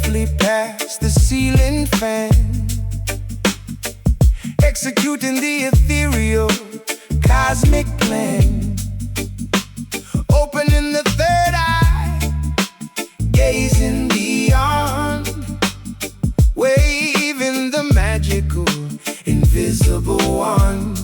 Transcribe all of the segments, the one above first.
directly past the ceiling fan, executing the ethereal cosmic plan. Opening the third eye, gazing beyond, waving the magical invisible wand.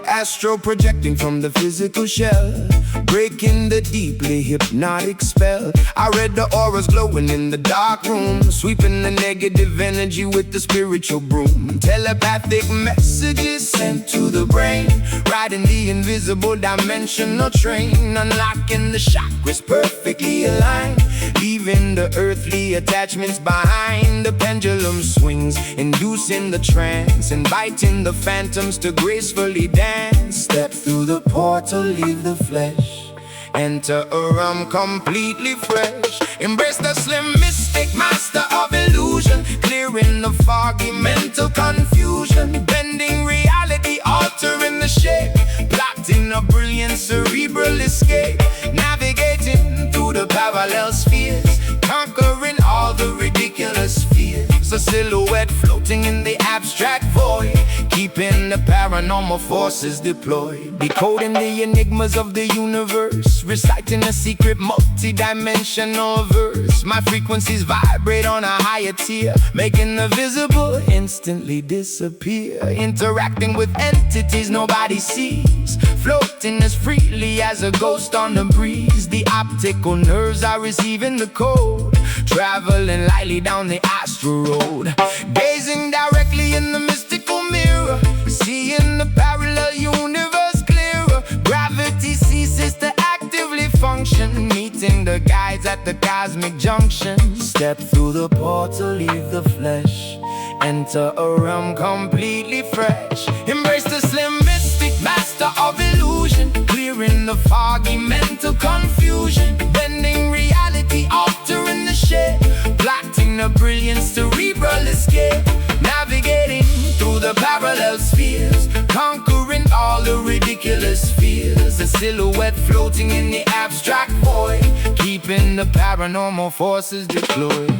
Astro projecting from the physical shell, breaking the deeply hypnotic spell. I read the auras glowing in the dark room, sweeping the negative energy with the spiritual broom. Telepathic messages sent to the brain, riding the invisible dimensional train, unlocking the chakras perfectly aligned, leaving the earthly attachments behind. The pendulum swings, inducing the trance, inviting the phantoms to gracefully dance. Step through the portal, leave the flesh, enter a realm completely fresh. Embrace the slim mystic, master of illusion, clearing the foggy mental confusion, bending reality, altering the shape, plotting a brilliant cerebral escape, navigating through the parallel spheres, conquering all the ridiculous fears. A silhouette floating in the abstract void, keeping the paranormal forces deployed, decoding the enigmas of the universe, reciting a secret multi-dimensional verse. My frequencies vibrate on a higher tier, making the visible instantly disappear, interacting with entities nobody sees, floating as freely as a ghost on the breeze. The optical nerves are receiving the code, traveling lightly down the astral road, gazing directly in the mystical mirror, seeing the parallel universe clearer. Gravity ceases to actively function, meeting the guides at the cosmic junction. Step through the portal, leave the flesh, enter a realm completely fresh. Embrace the slim mystic, master of illusion, clearing the foggy mental confusion, bending reality, altering the shape, plotting a brilliant cerebral escape, navigating through the parallel spheres, conquering all the ridiculous fears. A silhouette floating in the abstract void, keeping the paranormal forces deployed.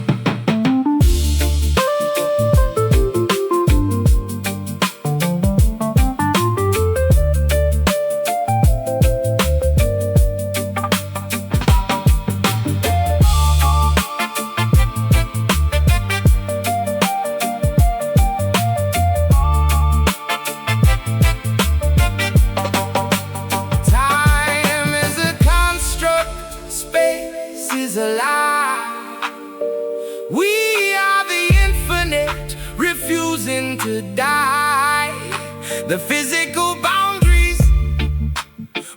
We are the infinite, refusing to die. The physical boundaries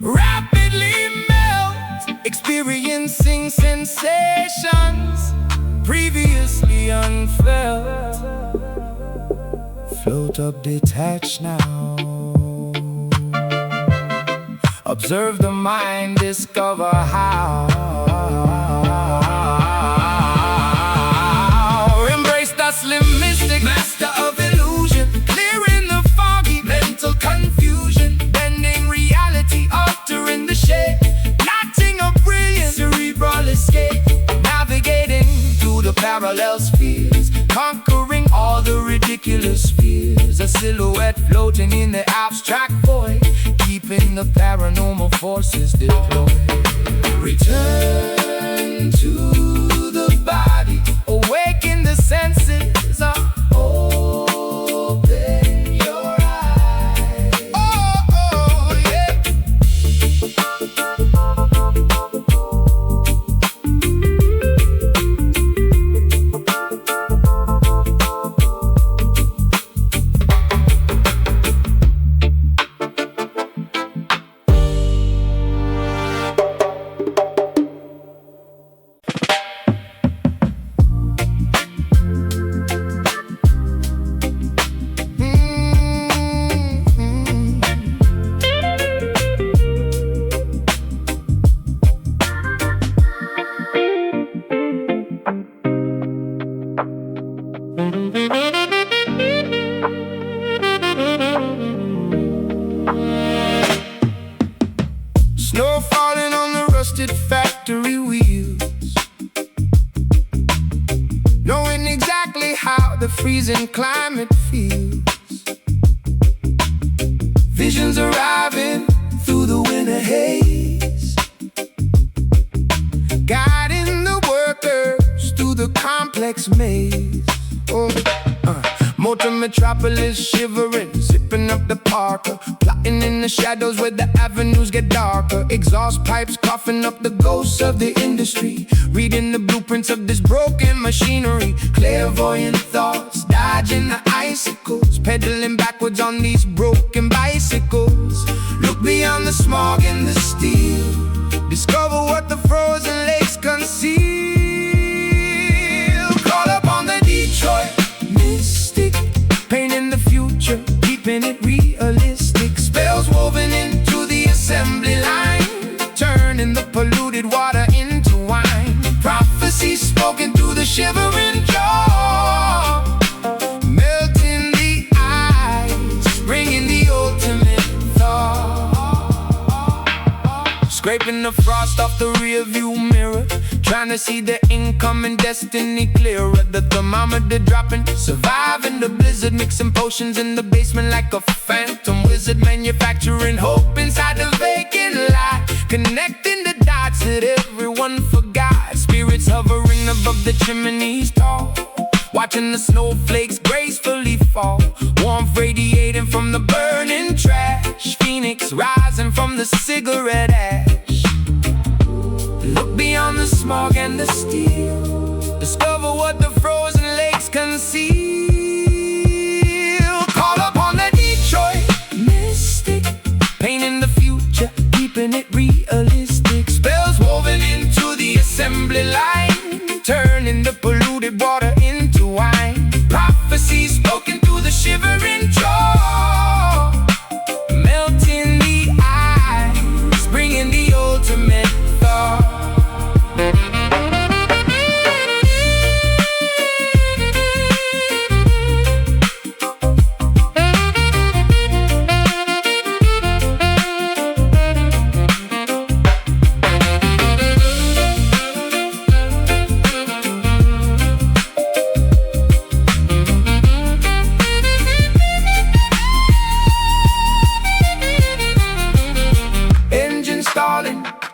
rapidly melt, experiencing sensations previously unfelt. Float up detached now, observe the mind, discover how. Embrace the slim mystic, master of illusion, clearing the foggy mental confusion, bending reality, altering the shape, plotting a brilliant cerebral escape, navigating through the parallel spheres, conquering all the ridiculous fears. A silhouette floating in the abstract void, keeping the paranormal forces deployed. Return to the body, awaken the senses, open your eyes. Oh, yeah. Snow falling on the rusted factory wheels, freezing climate feels. Visions arriving through the winter haze, guiding the workers through the complex maze. Motor metropolis shivering, zipping up the Parker, plotting in the shadows where the avenues get darker. Exhaust pipes coughing up the ghosts of the industry, reading the blueprints of this broken machinery. Clairvoyant thoughts, dodging the icicles, pedaling backwards on these broken bicycles. Look beyond the smog and the steel, discover what the frozen lakes conceal. Call upon the Detroit mystic, painting the future, keeping it realistic. Spells woven into the assembly line, turning the polluted water into wine. Prophecies spoken through the shivering jaw, melting the ice, bringing the ultimate thaw. Scraping the frost off the rear view mirror, trying to see the incoming destiny clearer. The thermometer dropping, surviving the blizzard, mixing potions in the basement like a phantom wizard. Manufacturing hope inside the vacant lot, connecting the dots that everyone forgot. Spirits hovering above the chimneys tall, watching the snowflakes gracefully fall. Warmth radiating from the burning trash, phoenix rising from the cigarette ash. Look beyond the smog and the steel, discover what the frozen lakes conceal. Call upon the Detroit mystic, painting the future, keeping it realistic. Spells woven into the assembly line, turning the polluted water into wine. Prophecies spoken through the shivering jaw, melting the ice, bringing the ultimate thaw.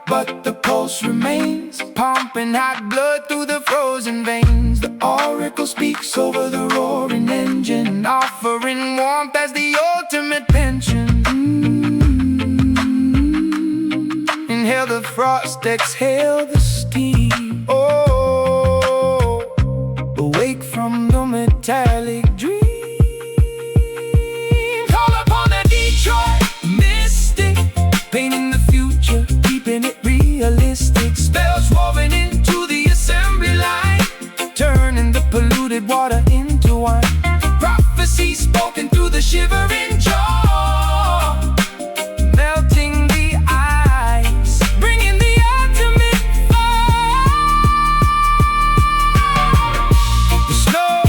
But the pulse remains, pumping hot blood through the frozen veins. The oracle speaks over the roaring engine, offering warmth as the ultimate pension. Inhale the frost, exhale the steam. Oh, awake from the metallic dream. Call upon the Detroit mystic, painting the future, keeping it realistic. Spells woven into the assembly line, turning the polluted water into wine. Prophecies spoken through the shivering jaw, melting the ice, bringing the ultimate thaw. The snow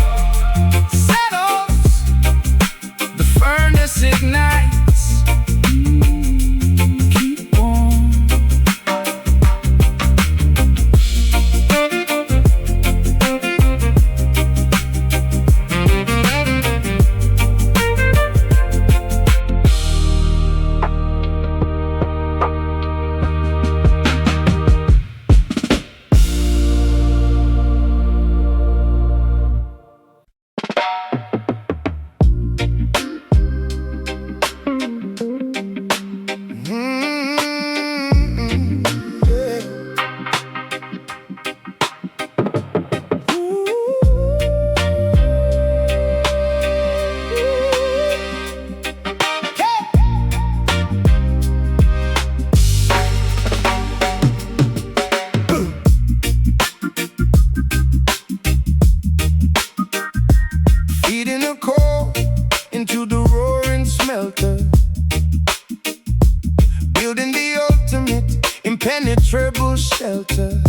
settles, the furnace ignites. Building the ultimate impenetrable shelter,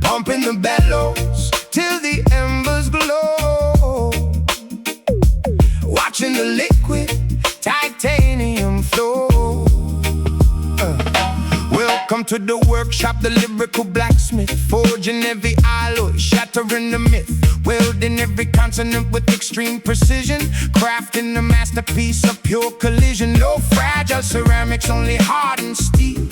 pumping the bellows till the embers glow, watching the liquid titanium flow. Welcome to the workshop, the lyrical blacksmith, forging every alloy, shattering the myth. welding every consonant with extreme precision, crafting a masterpiece of pure collision. No fragile ceramics, only hardened steel,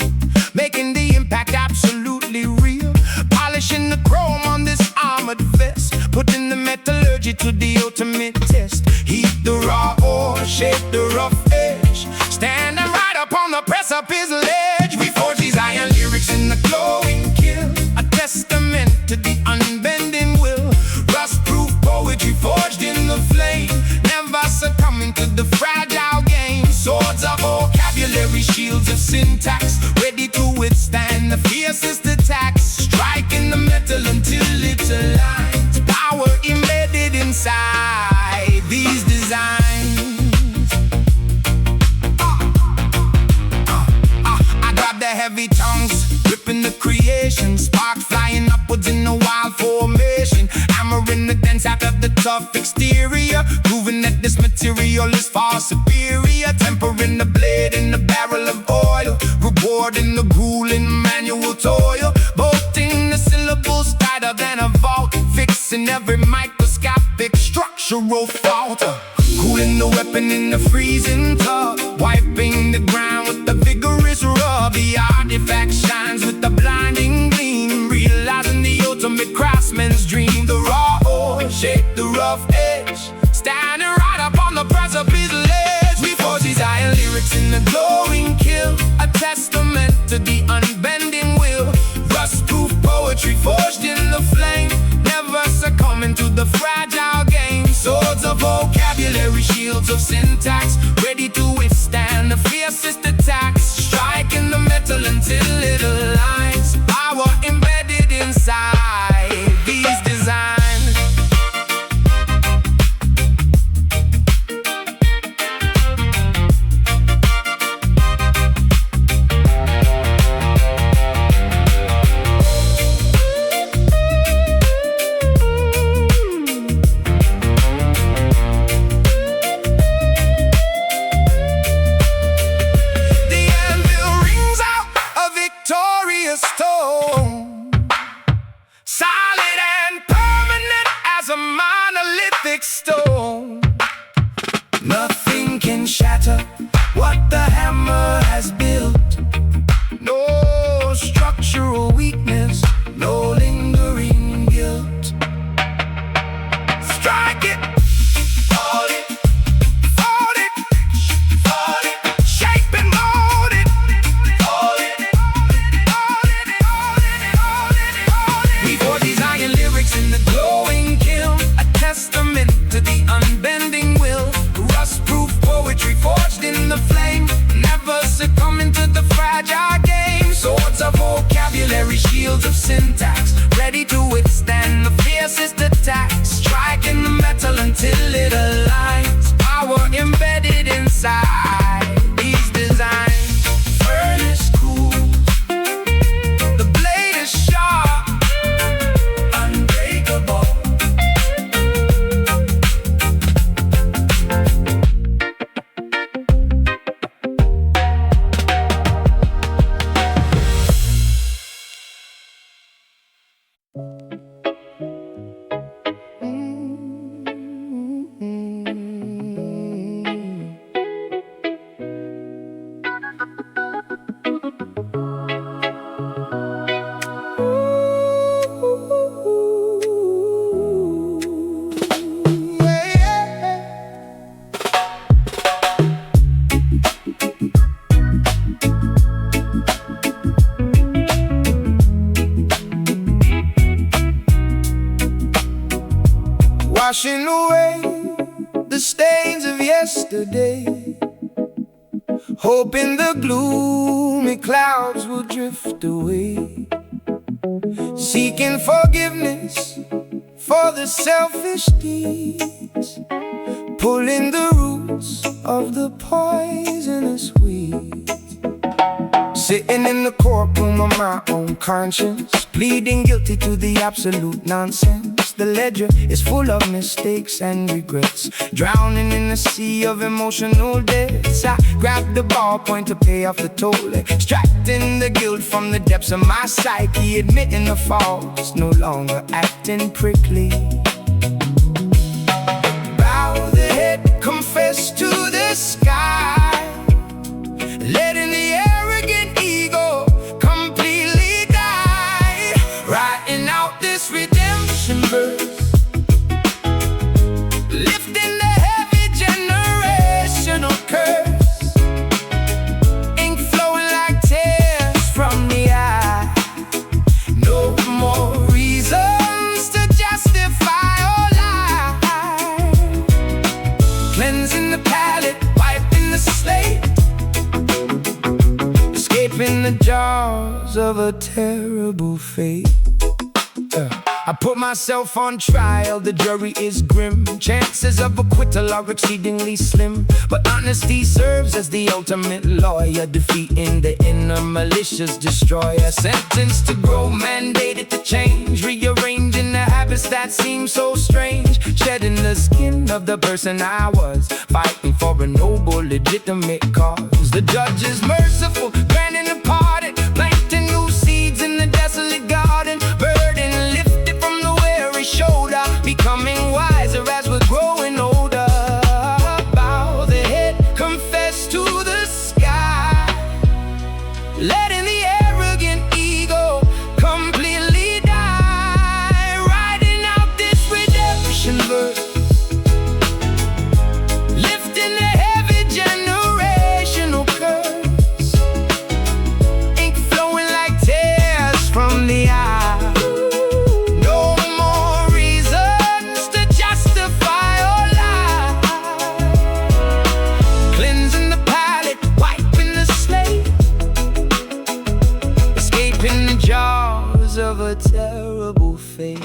making the impact absolutely real. Polishing the chrome on this armored vest, putting the metallurgy to the ultimate test. Heat the raw ore, shape the rough edge, standing right up on the precipice ledge. We forge these iron lyrics in the glowing kiln, a testament to the unbending will. Rust-proof poetry forged in the flame, never succumbing to the fragile game. Swords of vocabulary, shields of syntax, ready to withstand the fiercest attacks. Striking the metal until it aligns, power embedded inside these designs. I grab the heavy tongues, ripping the creation, spark flying upwards in a wild formation. Hammering the dents out of the tough exterior, proving that this material is far superior. Tempering the blade in the barrel of oil, rewarding the grueling manual toil. Bolting the syllables tighter than a vault, fixing every microscopic structural fault. Cooling the weapon in the freezing tub, wiping the ground with the vigorous rub. The artifact shines with the blinding gleam, realizing the ultimate craftsman's dream. The raw ore, shape the rough edge, standing right up on the precipice ledge. We forge these iron lyrics in the glowing kiln, a testament to the unbending will. Rust-proof poetry forged in the flame, never succumbing to the fragile game. Swords of vocabulary, shields of syntax, ready to withstand the fiercest attacks. Striking the metal until it aligns, power embedded inside these designs. Stone, solid and permanent as a monolithic stone. Nothing can shatter what the hammer has built. No structural weakness, no lingering guilt. Strike it, hold it, fold it, fold it, shape and mold it, hold it. In the glowing kiln, a testament to the unbending will. Rust-proof poetry forged in the flame, never succumbing to the fragile game. Swords of vocabulary, shields of syntax, ready to withstand the fiercest attacks. Striking the metal until it aligns, power embedded inside these designs. Furnace cool, the blade is sharp, washing away the stains of yesterday, hoping the gloomy clouds will drift away, seeking forgiveness for the selfish deeds, pulling the roots of the poisonous weeds. Sitting in the courtroom of my own conscience, pleading guilty to the absolute nonsense. The ledger is full of mistakes and regrets, drowning in a sea of emotional debts. I grab the ballpoint to pay off the toll, extracting the guilt from the depths of my psyche, admitting the faults, no longer acting prickly. escaping the jaws of a terrible fate. I put myself on trial, the jury is grim. Chances of acquittal are exceedingly slim, but honesty serves as the ultimate lawyer, defeating the inner malicious destroyer. Sentenced to grow, mandated to change, rearranging the habits that seem so strange, shedding the skin of the person I was, fighting for a noble, legitimate cause. The judge is merciful, granting a pardon, planting new seeds in the desolate garden, burden lifted from the weary shoulder, becoming wiser as we're growing older. Bow the head, confess to the sky, letting the arrogant ego completely die, writing out this redemption verse, lifting the heavy generational curse, ink flowing like tears from the eye. No more reasons to justify or lie, cleansing the palate, wiping the slate, escaping the jaws of a terrible fate.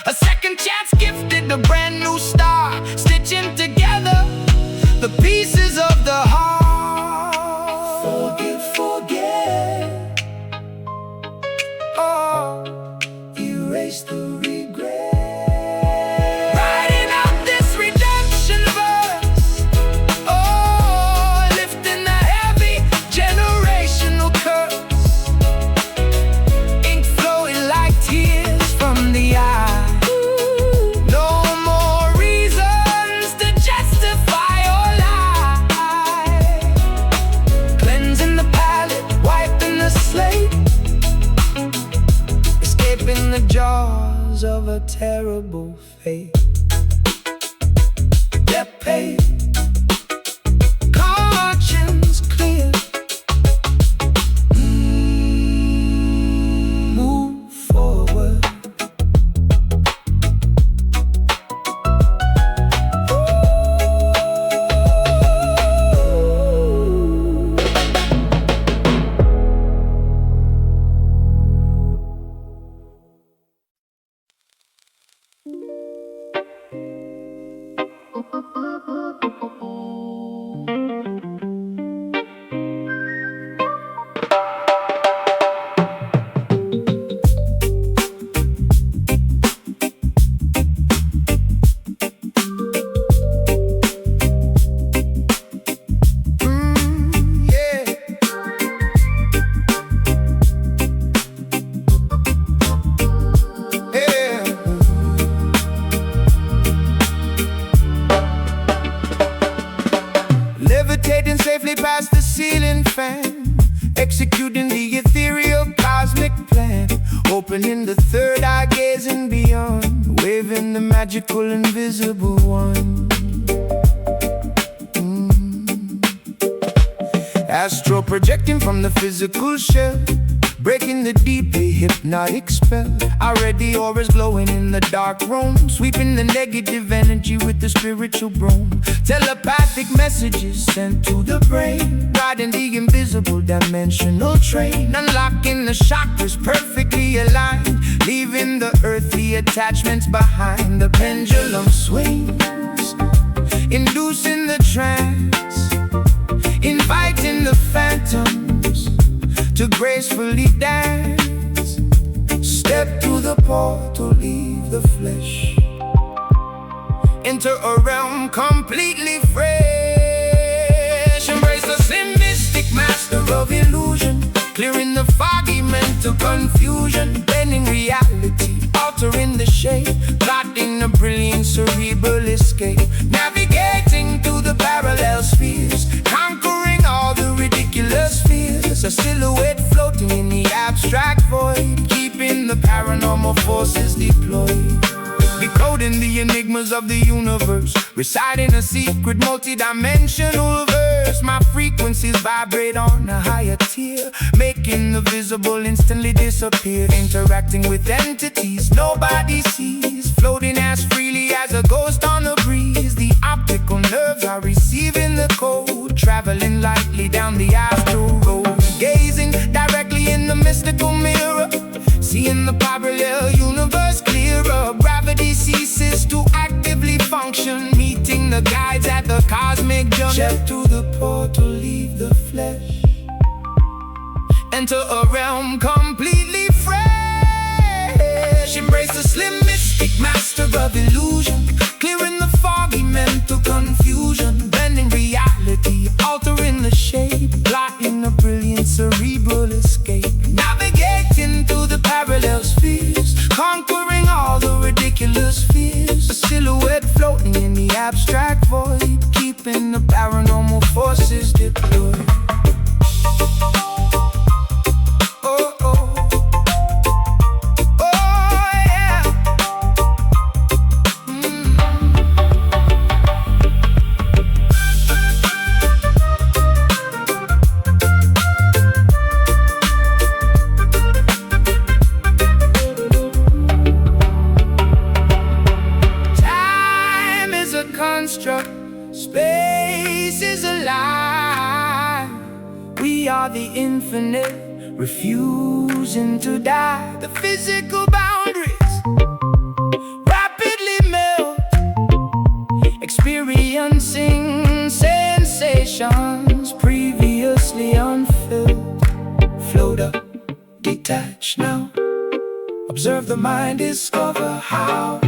A second chance gifted, a brand new star, stitching together the pieces of the heart. Forget, oh, erase the regret, writing out this redemption verse, oh, lifting the heavy generational curse, ink flowing like tears from the eye. In the jaws of a terrible fate. Debt paid, conscience clear, move forward. Levitating safely past the ceiling fan, executing the ethereal cosmic plan, opening the third eye, gazing beyond, waving the magical invisible one. Astral projecting from the physical shell, breaking the deeply hypnotic spell. I read the auras glowing in the dark room, sweeping the negative energy with the spiritual broom. Telepathic messages sent to the brain, riding the invisible dimensional train, unlocking the chakras perfectly aligned, leaving the earthly attachments behind. The pendulum swings, inducing the trance, inviting the phantoms to gracefully dance. Step through the portal, leave the flesh, enter a realm completely fresh. Embrace the slim mystic master of illusion, clearing the foggy mental confusion, bending reality, altering the shape, plotting a brilliant cerebral escape, navigating through the parallel spheres, conquering all the ridiculous fears. A silhouette abstract void, keeping the paranormal forces deployed. Decoding the enigmas of the universe, reciting a secret multi-dimensional verse. My frequencies vibrate on a higher tier, making the visible instantly disappear. Interacting with entities nobody sees, floating as freely as a ghost on a breeze. The optical nerves are receiving the code, traveling lightly down the astral road. Gazing directly in the mystical mirror, seeing the parallel universe clearer. Gravity ceases to actively function, meeting the guides at the cosmic junction. Step to the portal, leave the flesh, enter a realm completely fresh. Embrace the slim mystic master of illusion, clearing the foggy mental confusion. Bending reality, altering the shape, blotting a brilliant cerebral escape. Navigating through the parallel spheres, conquering all the ridiculous fears. A silhouette floating in the abstract void, keeping the paranormal forces deployed. Oh, oh. Oh, yeah. Time is a construct, space is a lie. We are the infinite, refusing to die. The physical boundaries rapidly melt, experiencing sensations previously unfelt. Float up, detach now, observe the mind, discover how.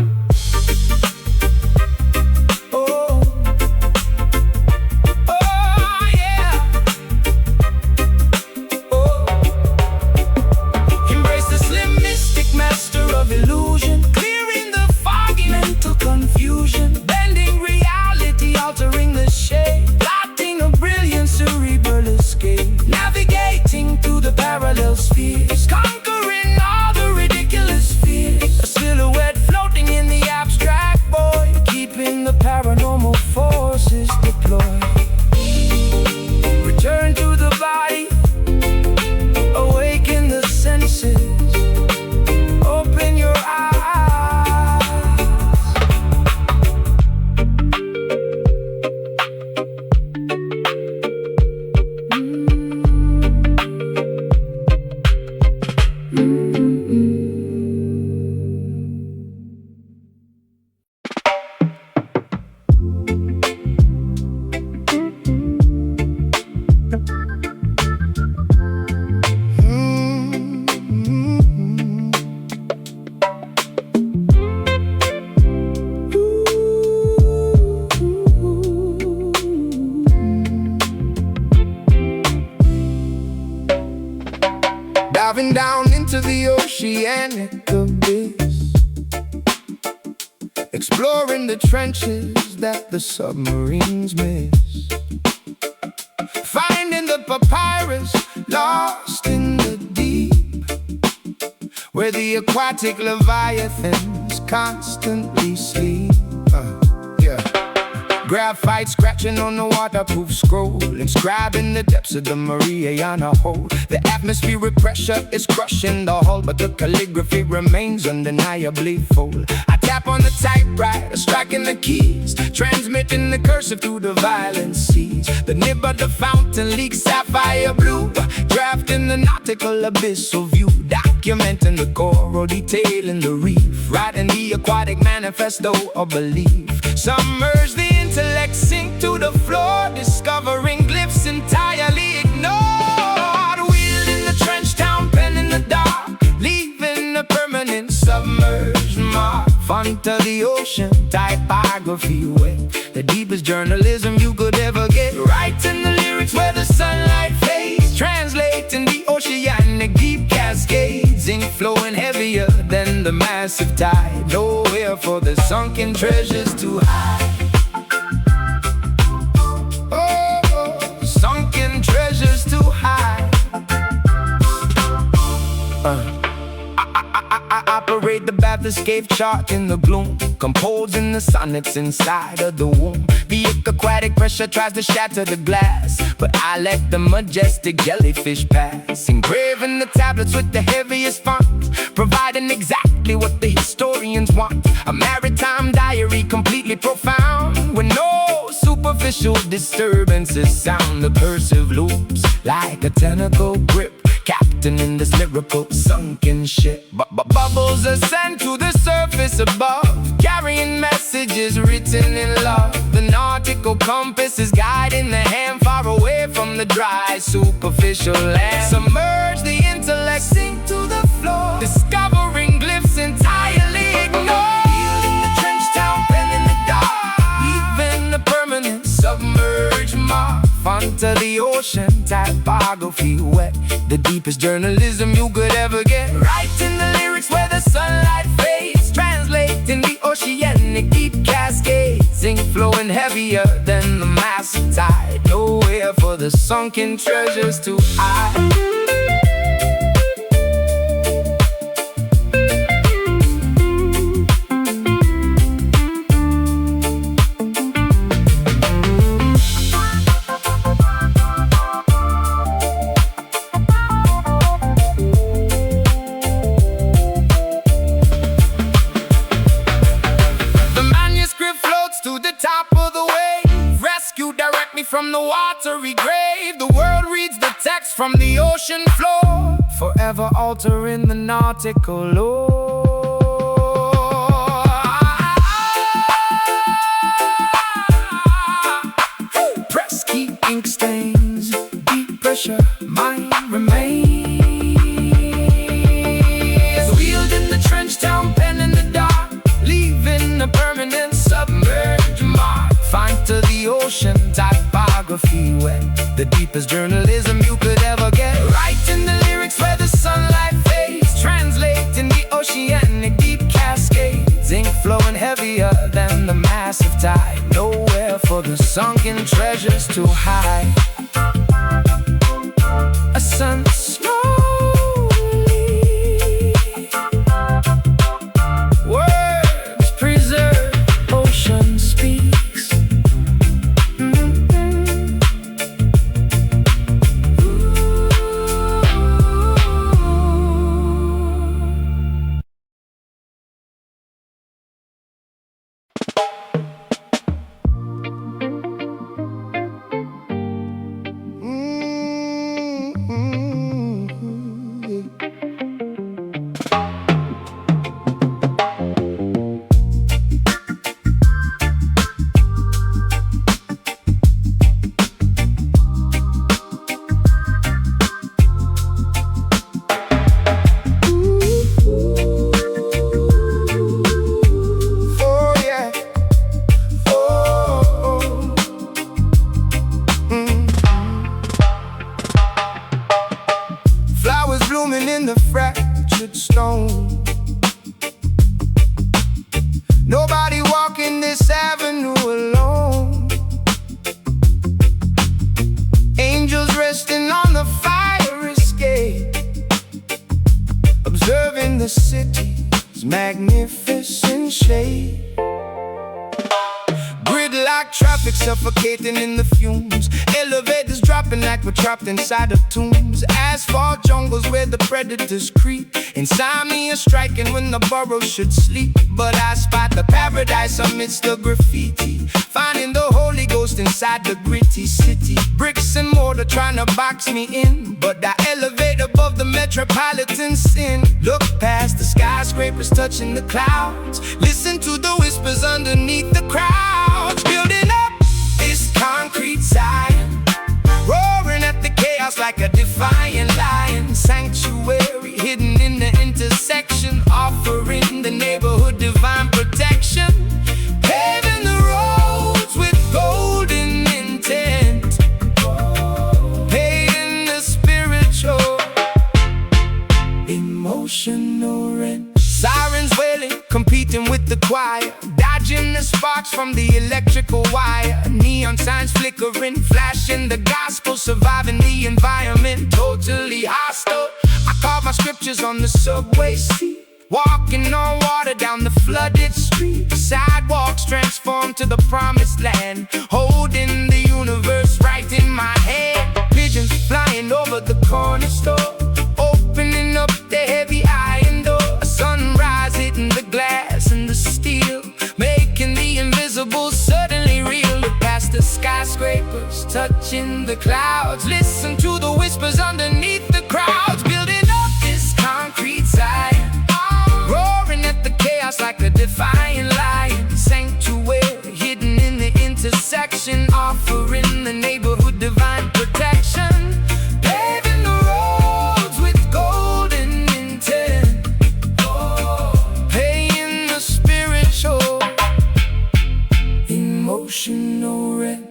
Illusion, clearing the foggy mental confusion. Bending reality, altering the shape, blotting a brilliant cerebral escape. Navigating through the parallel spheres, conquering all the ridiculous fears. A silhouette floating in the abstract void, keeping the paranormal forces deployed. Return to the body, awaken the senses. Open your eyes. Diving down into the oceanic abyss, exploring the trenches that the submarines miss. Finding the papyrus lost in the deep, where the aquatic leviathans constantly sleep. Graphite scratching on the waterproof scroll, inscribing the depths of the Mariana Hole. The atmospheric pressure is crushing the hull, but the calligraphy remains undeniably full. I tap on the typewriter, striking the keys, transmitting the cursive through the violent seas. The nib of the fountain leaks sapphire blue, drafting the nautical abyssal view, documenting the coral, detailing the reef, writing the aquatic manifesto of belief. Submerge the intellect, sink to the floor, discovering glyphs entirely ignored. Wielding the trench town pen in the dark, leaving a permanent submerged mark. Font of the ocean, typography wet, the deepest journalism you could ever get. Writing the lyrics where the sunlight fades, translating the oceanic deep cascades. Ink flowing heavier than the massive tide, nowhere for the sunken treasures to hide. Oh, sunken treasures to hide. prayed the Baptist gave chart in the gloom, composing the sonnets inside of the womb. The aquatic pressure tries to shatter the glass, but I let the majestic jellyfish pass. Engraving the tablets with the heaviest font, providing exactly what the historians want. A maritime diary completely profound, with no superficial disturbances sound. The cursive loops like a tentacle grip, captain in this lyrical sunken ship. Bubbles ascend to the surface above, carrying messages written in love. The nautical compass is guiding the hand far away from the dry superficial land. Submerge the intellect, sink to the floor, discovering glyphs entirely ignored. Healed in the trench town, pen in the dark, even the permanent submerged mark. Font to the ocean, typography wet, the deepest journalism you could ever get. Writing the lyrics where the sunlight fades, translating the oceanic deep cascades. Ink flowing heavier than the massive tide, nowhere for the sunken treasures to hide. From the watery grave, the world reads the text from the ocean floor, forever altering the nautical lore. Press key, ink stains, deep pressure, mind remains. Wheeled in the trench town, pen in the dark, leaving a permanent submerged mark. Find to the ocean, typography wet, the deepest journalism you could ever get. Writing the lyrics where the sunlight fades, translating the oceanic deep cascades. Ink flowing heavier than the massive tide, nowhere for the sunken treasures to hide. A sun slowly, words preserve, ocean speaks. In the fractured stone, nobody walking this avenue alone. Angels resting on the fire escape, observing the city's magnificent shape. Gridlock traffic suffocating in the fumes, elevators dropping like we're trapped inside of tombs. Asphalt jungles where the predators creep, insomnia striking when the burrow should sleep. But I spot the paradise amidst the graffiti, finding the Holy Ghost inside the gritty city. Bricks and mortar trying to box me in, but I elevate above the metropolitan sin. Look past the skyscrapers touching the clouds, listen to the whispers underneath the crowds. Building up this concrete Zion, roaring at the chaos like a defiant lion. Sanctuary hidden in the intersection, offering the neighborhood divine protection. Paving the roads with golden intent, paying the spiritual, emotional rent. Sirens wailing, competing with the choir, dodging the sparks from the electrical wire. Neon signs flickering, flashing the gospel, surviving the environment, totally hostile. I carve my scriptures on the subway seat, Walking on water down the flooded street, sidewalks transformed to the promised land, holding the universe right in my hand. Pigeons flying over the corner store, opening up the heavy iron door. A sunrise hitting the glass and the steel, making the invisible suddenly real. Look past the skyscrapers, touching the clouds, listen to the whispers underneath the crowds, building up this concrete Zion, roaring at the chaos like a defiant lion. Sanctuary hidden in the intersection, offering the neighborhood divine protection. Paving the roads with golden intent, paying the spiritual, emotional rent.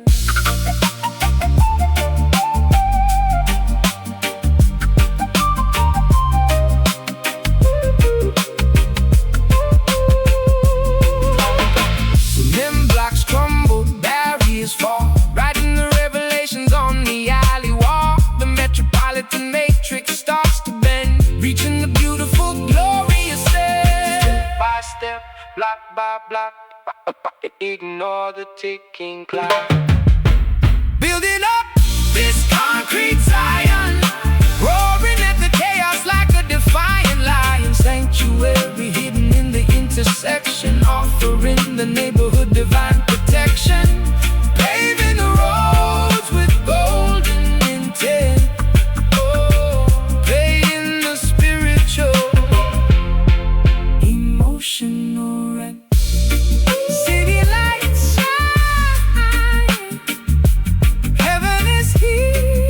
Matrix starts to bend, reaching the beautiful, glorious step by step, block by block. Ignore the ticking clock. Building up this concrete Zion, roaring at the chaos like a defiant lion. Sanctuary hidden in the intersection, offering the neighborhood divine protection. Paving the roads with golden intent, emotional rent. City lights shine, heaven is here,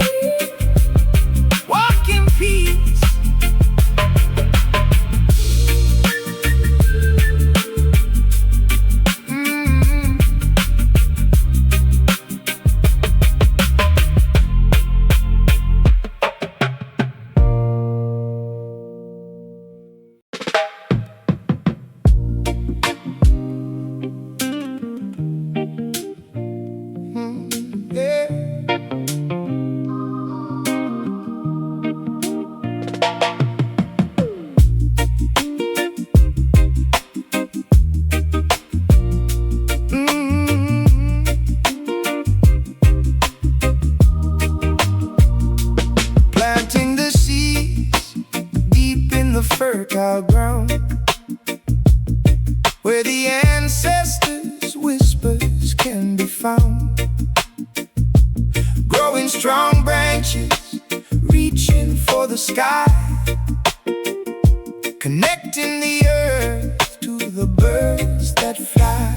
walk in peace. Planting the seeds deep in the fertile ground, where the ancestors' whispers can be found. Growing strong branches, reaching for the sky, connecting the earth to the birds that fly.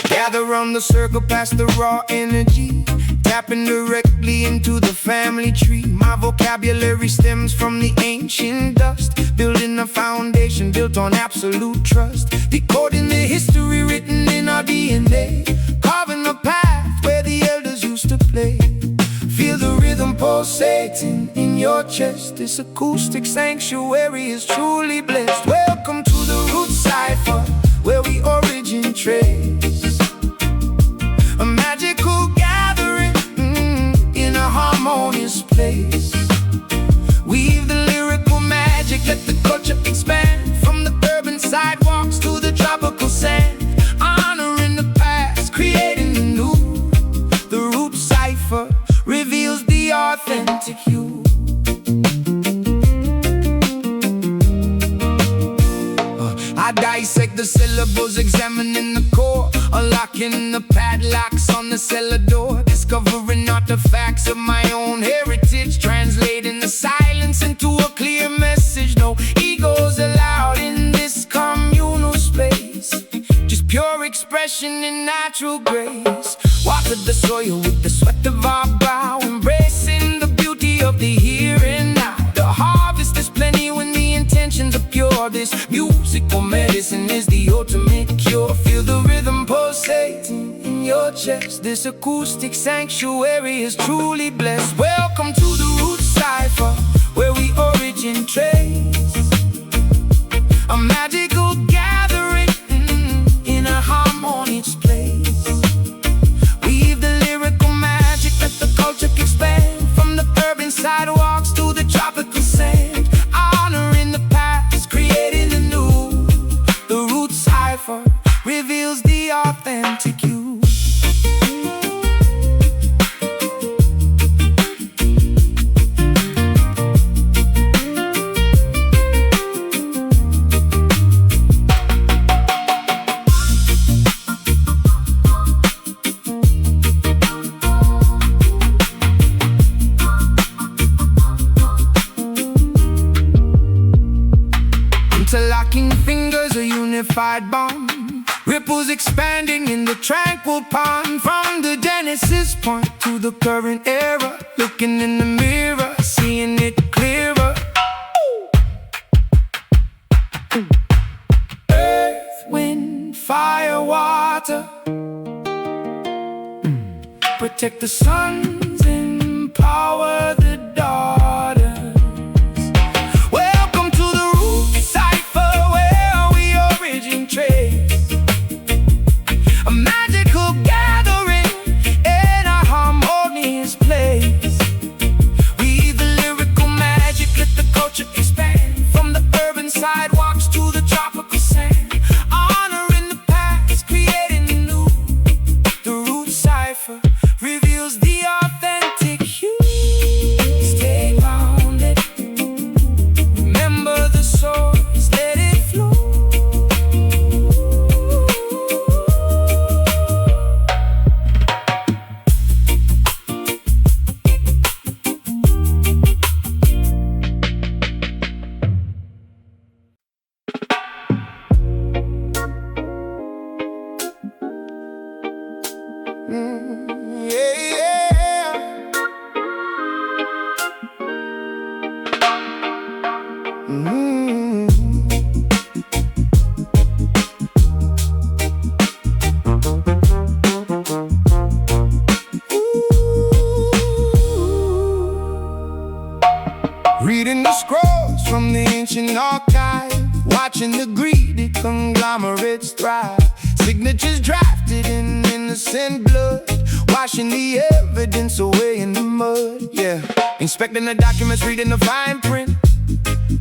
Gather around the circle past the raw energy, tapping directly into the family tree. My vocabulary stems from the ancient dust, building a foundation built on absolute trust. Decoding the history written in our DNA, carving a path where the elders used to play. Feel the rhythm pulsating in your chest. This acoustic sanctuary is truly blessed. Welcome to the root cipher, where we origin trace. A magical gathering in a harmonious place. Weave the lyrical magic, let the culture expand, from the urban sidewalks to the tropical sand. Honoring the past, creating the new. The root cipher reveals the authentic you. I dissect the syllables, examining the core, unlocking the padlocks on the cellar door, discovering artifacts of my own heritage, translating the silence into a clear message. No egos allowed in this communal space, just pure expression and natural grace. Water the soil with the sweat of our brow, embracing the beauty of the here and now. The harvest is plenty when the intentions are pure. This musical medicine is the ultimate cure. Feel the rhythm pulsating in your chest. This acoustic sanctuary is truly blessed. Welcome to the root cipher, where we origin trace. A magical gathering in a harmonious place. Weave the lyrical magic, let the culture expand, from the urban sidewalks to the tropical sand. Honoring the past, unified bond. Ripples expanding in the tranquil pond. From the Genesis point to the current era, looking in the mirror, seeing it clearer. Earth, wind, fire, water, protect the sons, empower the daughters. Welcome to the root cipher, where we origin trace. A magical gathering in a harmonious place. Weave the lyrical magic, let the culture expand. From the urban sidewalks to the tropical sand. Honoring the past, creating the new. The root cipher reveals the authentic hue. Stay grounded, remember the source, let it flow. Reading the scrolls from the ancient archive, watching the greedy conglomerates thrive. Signatures drafted in innocent blood, washing the evidence away in the mud. Yeah, inspecting the documents, reading the fine print,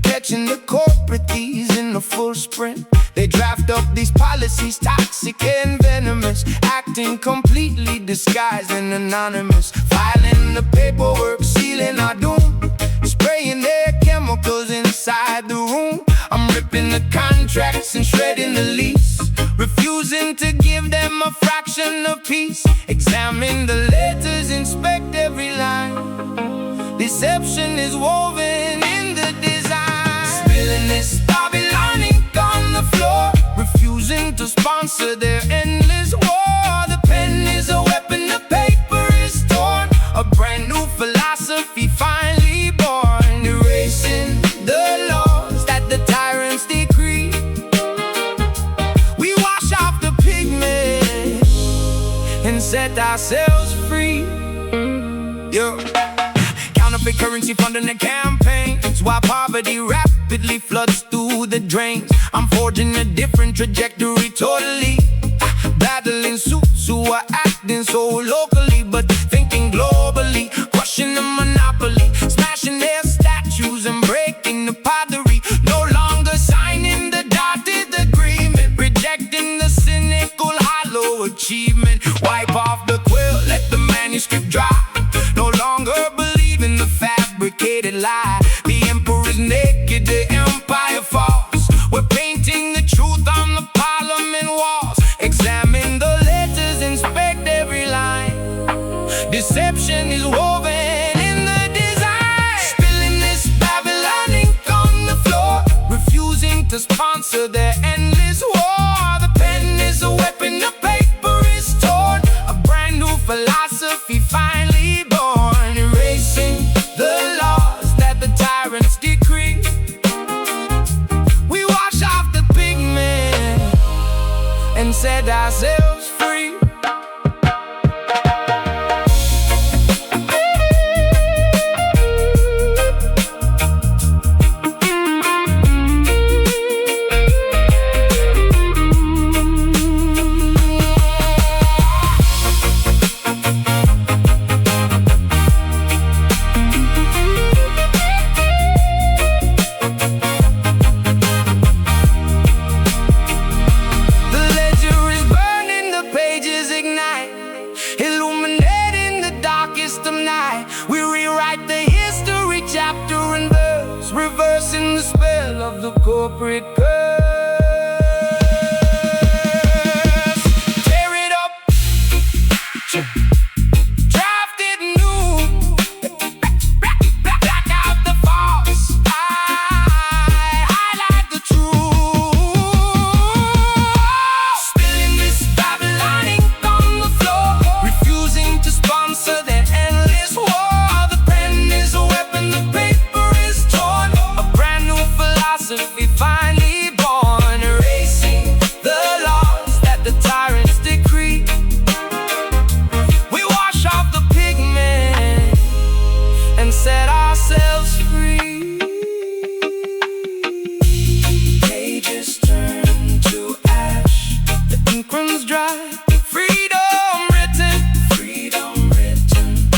catching the corporate thieves in the full sprint. They draft up these policies, toxic and venomous, acting completely disguised and anonymous. Filing the paperwork, sealing our doom, spraying their chemicals inside the room. I'm ripping the contracts and shredding the lease, refusing to give them a fraction of peace. Examine the letters, inspect every line. Deception is woven in the design. Spilling this Babylon ink on the floor, refusing to sponsor their endless war. The pen is a weapon, the paper is torn. A brand new philosophy finally born, erasing the laws that the tyrants decree. We wash off the pigment and set ourselves free. Counterfeit currency funding the campaigns, while poverty rapidly floods through the drains. I'm forging a different trajectory totally, battling suits who are acting so locally but thinking globally, crushing the monopoly, smashing their statues and breaking the pottery. No longer signing the dotted agreement, rejecting the cynical hollow achievement. Wipe off the quill, let the manuscript dry. No longer believe in the fabricated lie. The emperor's naked, the empire falls. We're painting the truth on the parliament walls. Examine the letters, inspect every line. Deception is woven in the design. Spilling this Babylon ink on the floor, refusing to sponsor their endless war. The pen is a weapon, the paper is torn. A brand new philosophy finally born, erasing the laws that the tyrants decree. We wash off the pigment and set ourselves free. Illuminating the darkest of night, we rewrite the history chapter and verse, reversing the spell of the corporate curse. Tear it up, draft it new, black out the false, highlight the truth. and set ourselves free. Pages turn to ash, the ink runs dry. Freedom written, freedom written.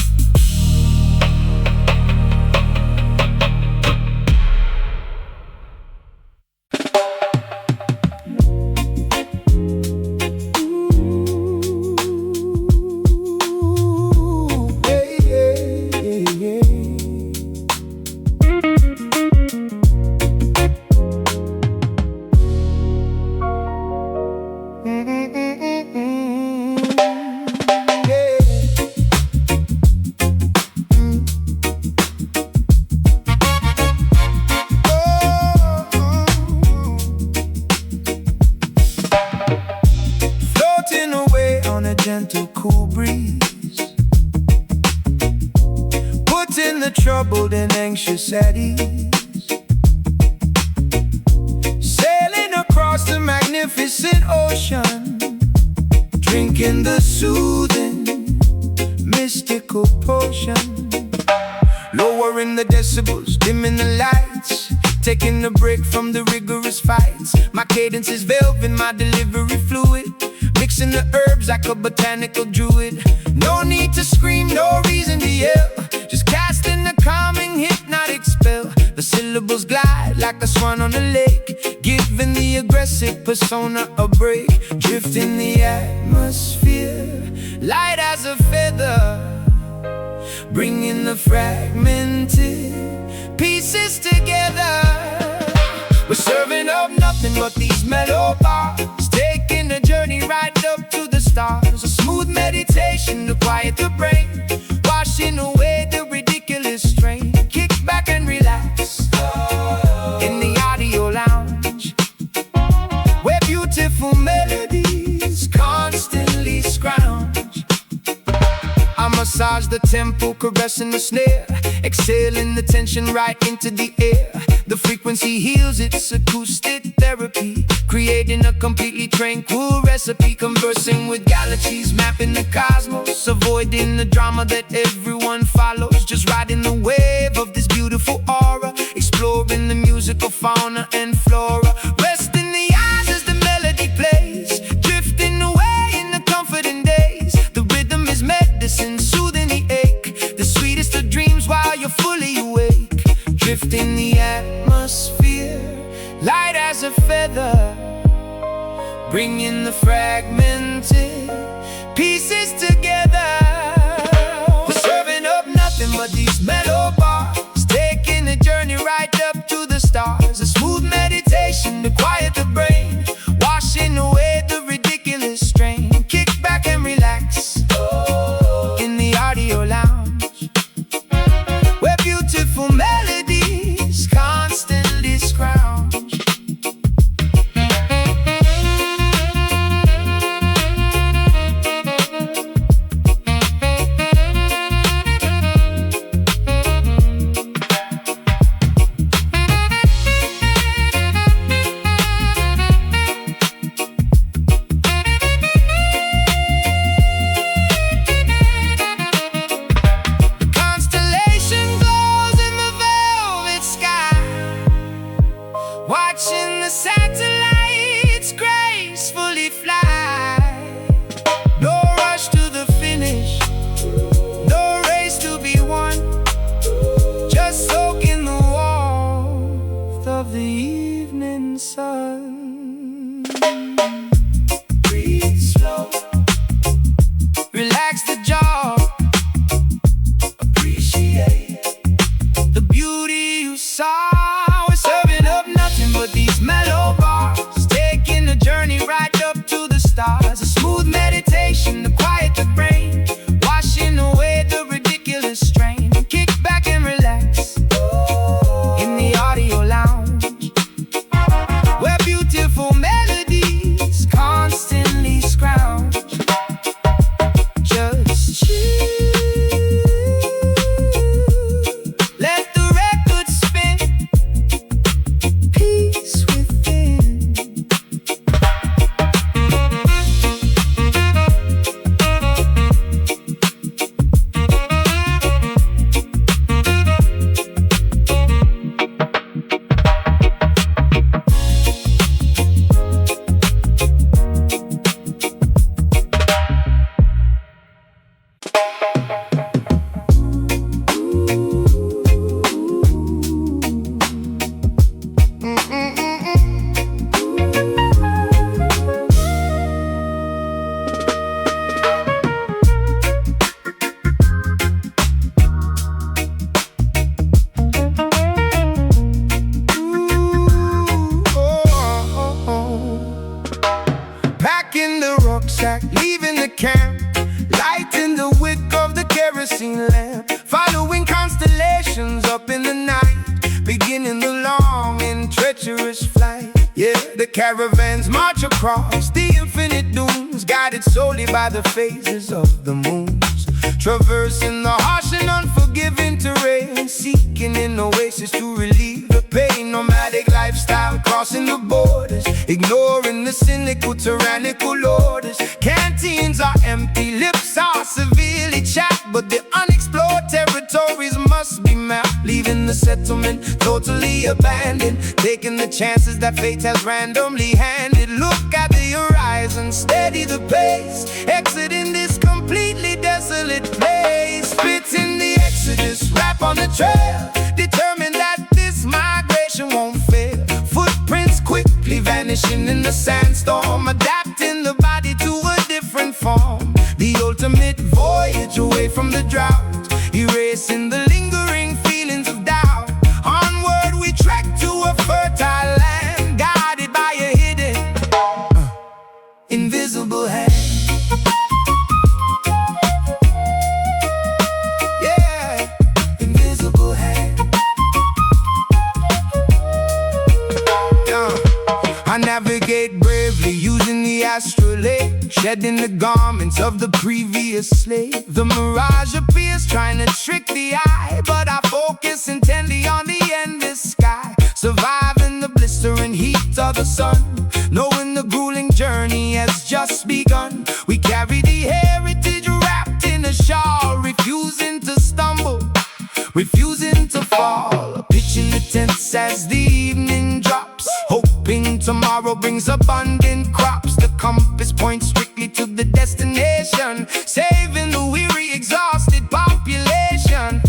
Floating away on a gentle, cool breeze, putting the troubled and anxious at ease. Sailing across the magnificent ocean, drinking the soothing, mystical potion. Lowering the decibels, dimming the lights, taking a break from the rigorous fights. My cadence is velvet, my delivery fluid, mixing the herbs like a botanical druid. No need to scream, no reason to yell, just casting a calming hypnotic spell. The syllables glide like a swan on a lake, giving the aggressive persona a break. Drifting the atmosphere, light as a feather, bringing the fragmented pieces together. We're serving up nothing but these mellow bars, taking a journey right up to the stars. A smooth meditation to quiet the brain, washing away the ridiculous strain. Kick back and relax in the audio lounge, where beautiful melodies constantly scrounge. I massage the tempo, caressing the snare, exhaling the tension right into the air. The frequency heals, it's acoustic therapy, creating a completely tranquil recipe. Conversing with galaxies, mapping the cosmos, avoiding the drama that everyone follows. Just riding the wave of this beautiful aura, exploring the musical fauna and flora. Resting the eyes as the melody plays, drifting away in the comforting days. The rhythm is medicine, soothing the ache, the sweetest of dreams while you're fully awake. Drifting the atmosphere, light as a feather, bringing the fragmented pieces together. We're serving up nothing but these mellow bars, taking a journey right up to the stars. A smooth meditation to quiet the brain, washing away the ridiculous strain. Kick back and relax in the audio lounge, where beautiful melodies constantly scrounge. caravans march across the infinite dunes, guided solely by the phases of the moons, traversing the harsh and unforgiving terrain, seeking an oasis to relieve the pain. Nomadic lifestyle crossing the borders, ignoring the cynical, tyrannical orders. Canteens are empty, lips are severely chapped, but the unexplored territories must be mapped. Leaving the settlement totally abandoned, taking the chances that fate has randomly handed. Look at the horizon, steady the pace, exiting this completely desolate place. Spitting the exodus, rap on the trail, determined that this migration won't fail. Footprints quickly vanishing in the sandstorm, adapting the body to a different form. The ultimate voyage away from the drought, erasing the lingering feelings of doubt. Onward we trek to a fertile land, guided by a hidden, invisible hand. I navigate bravely using the astrolabe, shedding the garments of the previous slave. The mirage appears trying to trick the eye, but I focus intently on the endless sky, surviving the blistering heat of the sun, knowing the grueling journey has just begun. We carry the heritage wrapped in a shawl, refusing to stumble, refusing to fall. Pitching the tents as the evening drops, hoping tomorrow brings abundant crops. The compass points strictly to the destination, saving the weary, exhausted population.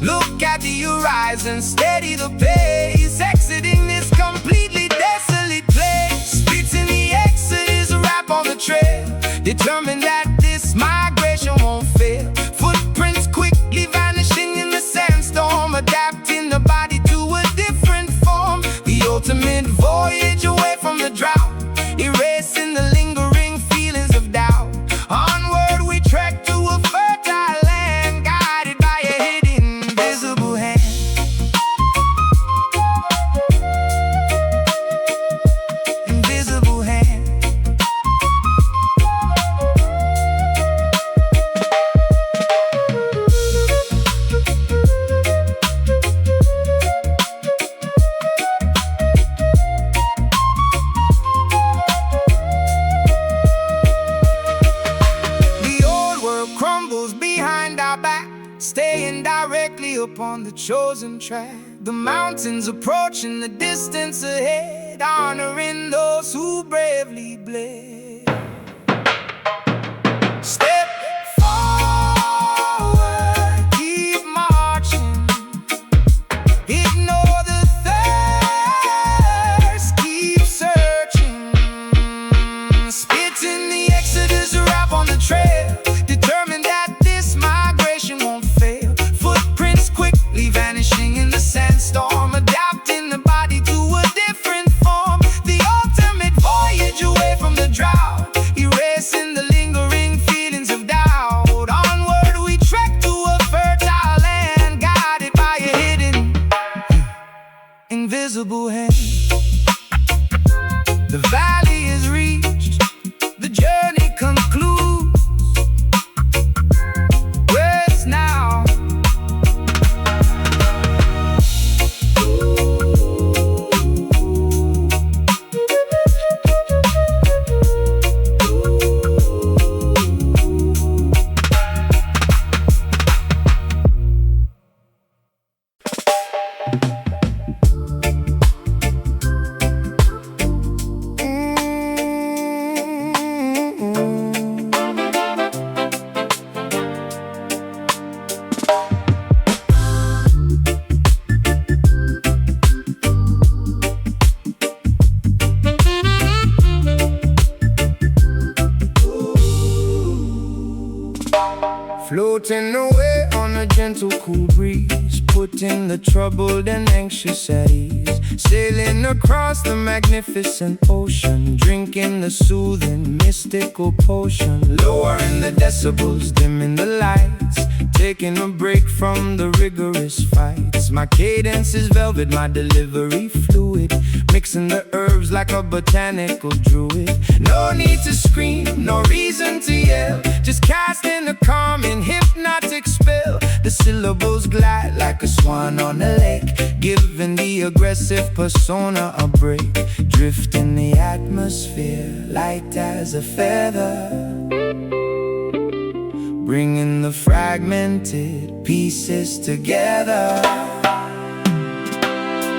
Look at the horizon, steady the pace, exiting this completely desolate place. Spitting the exodus, rap on the trail, determined that this migration won't fail. Footprints quickly vanishing in the sandstorm, adapting the body to a different form. The ultimate voyage away from the drought, erasing the lingering feelings of doubt. Onward we trek to a fertile land, guided by a hidden, invisible hand. Invisible hand. Staying directly upon the chosen track. The mountains approaching the distance ahead, honoring those who bravely bled. Step forward, keep marching, ignore the thirst, keep searching. Spitting the exodus, rap on the trail, determined that this migration won't fail. Footprints quickly vanishing in the sandstorm, adapting the body to a different form. The ultimate voyage away from the drought, erasing the lingering feelings of doubt. Onward we trek to a fertile land, guided by a hidden, invisible hand. The valley is reached, the journey concludes. Where's now? Floating away on a gentle cool breeze, putting the troubled and anxious at ease. Sailing across the magnificent ocean, drinking the soothing mystical potion. Lowering the decibels, dimming the lights, taking a break from the rigorous fights. My cadence is velvet, my delivery fluid, mixing the herbs like a botanical druid. No need to scream, no reason to yell, just casting a calming hypnotic spell. The syllables glide like a swan on a lake, giving the aggressive persona a break. Drift in the atmosphere, light as a feather, bringing the fragmented pieces together.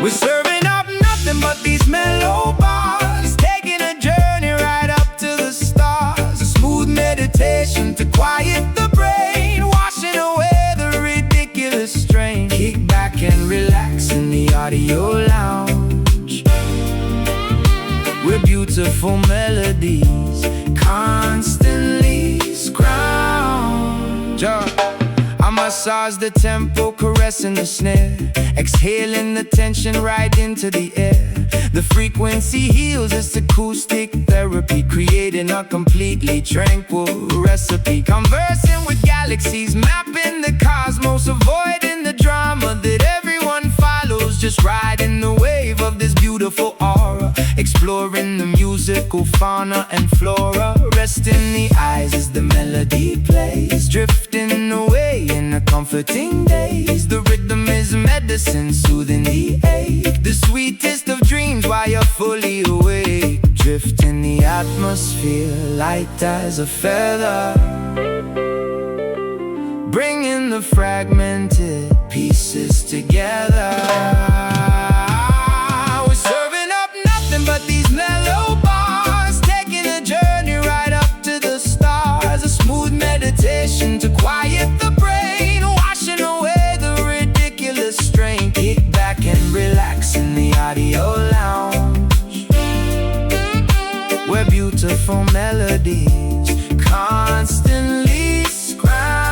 We're serving up nothing but these mellow bars, taking a journey right up to the stars. A smooth meditation to quiet the brain, washing away the ridiculous strain. Kick back and relax in the audio lounge, where beautiful melodies constantly scrounge. I massage the tempo, caressing the snare, exhaling the tension right into the air. The frequency heals, it's acoustic therapy, creating a completely tranquil recipe. Conversing with galaxies, mapping the cosmos, avoiding the drama that everyone follows. Just riding the wave of this beautiful aura, exploring the musical fauna and flora. Rest in the eyes as the melody plays, drifting away in a comforting daze. The rhythm is medicine, soothing the ache, the sweetest of dreams while you're fully awake. Drift in the atmosphere, light as a feather, bringing the fragmented pieces together. We're serving up nothing but these mellow bars, taking a journey right up to the stars. A smooth meditation to quiet the brain, washing away the ridiculous strain. Kick back and relax in the audio lounge, where beautiful melodies constantly scrounge.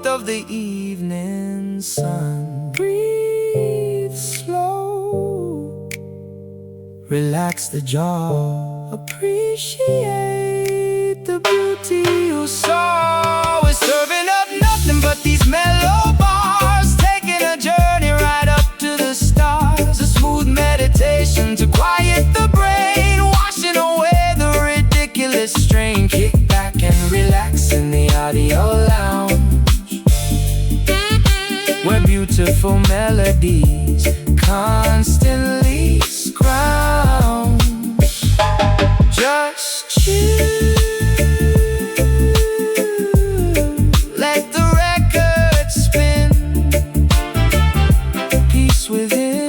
Of the evening sun, breathe slow, relax the jaw, appreciate the beauty you saw. We're serving up nothing but these mellow bars, taking a journey right up to the stars. A smooth meditation to quiet the brain, washing away the ridiculous strain. Kick back and relax in the audio lounge, where beautiful melodies constantly scrounge. Just chill, let the record spin, peace within.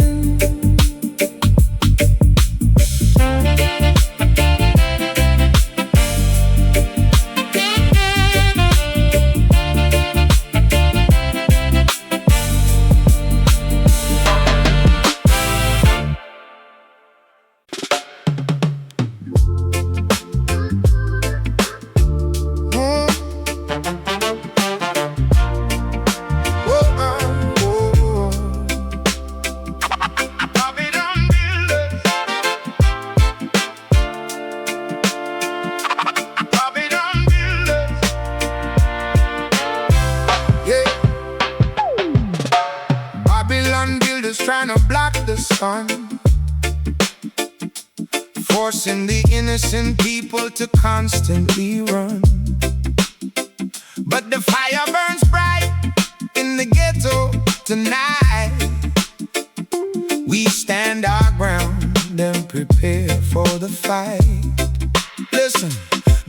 Trying to block the sun, forcing the innocent people to constantly run. But the fire burns bright in the ghetto tonight. We stand our ground and prepare for the fight. Listen,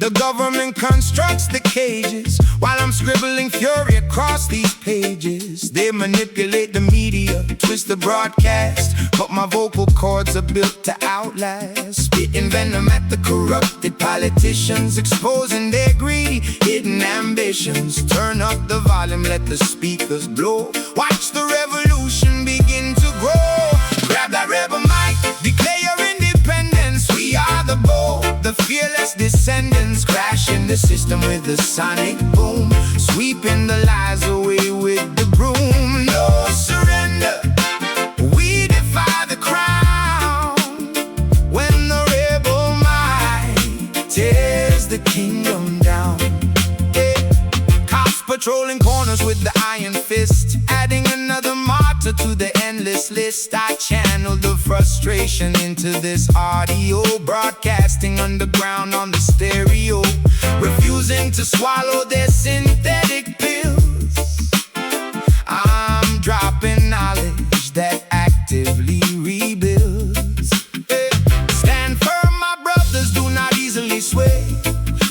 The government constructs the cages while I'm scribbling fury across these pages. They manipulate the media, twist the broadcast, but my vocal cords are built to outlast. Spitting venom at the corrupted politicians, exposing their greedy, hidden ambitions. Turn up the volume, let the speakers blow. Watch the revolution begin to grow. Grab that rebel mic, declare your independence. We are the bold, the fearless descendants, crashing the system with a sonic boom, sweeping the lies away with the broom. No surrender, we defy the crown. When the rebel might tears the kingdom down. Cops patrolling corners with the iron fist, adding another martyr to the endless list. I channel the frustration into this audio, broadcasting underground on the stereo, refusing to swallow their synthetic pills. I'm dropping knowledge that actively rebuilds. Stand firm, my brothers, do not easily sway.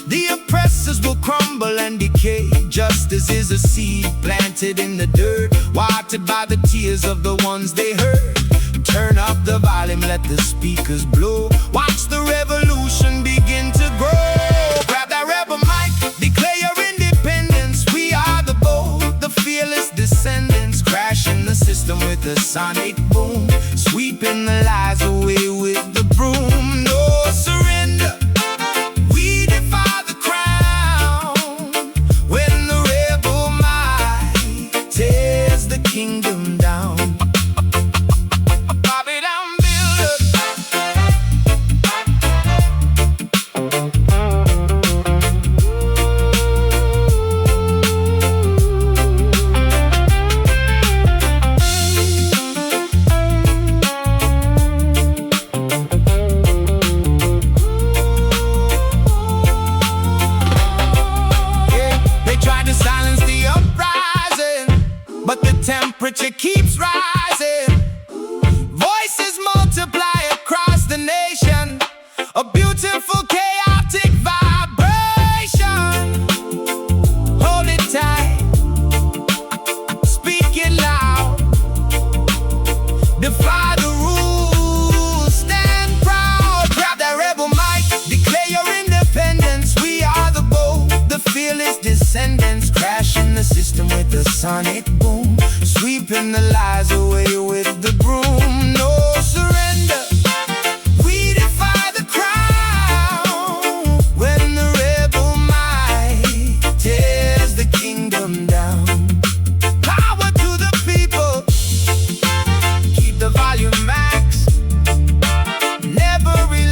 The oppressors will crumble and decay. Justice is a seed planted in the dirt, watered by the tears of the ones they hurt. Turn up the volume, let the speakers blow. Watch the revolution begin to grow. Grab that rebel mic, declare your independence. We are the bold, the fearless descendants, crashing the system with a sonic boom, sweeping the lies away with the broom. No surrender, we defy the crown. When the rebel might tears the kingdom down. Temperature keeps rising, voices multiply across the nation, a beautiful chaotic vibration. Hold it tight, speak it loud, defy the rules, stand proud. Grab that rebel mic, declare your independence. We are the bold, the fearless descendants, crashing the system with a sonic boom, sweeping the lies away with the broom. No surrender, we defy the crown. When the rebel might tears the kingdom down. Power to the people, keep the volume max, never relax.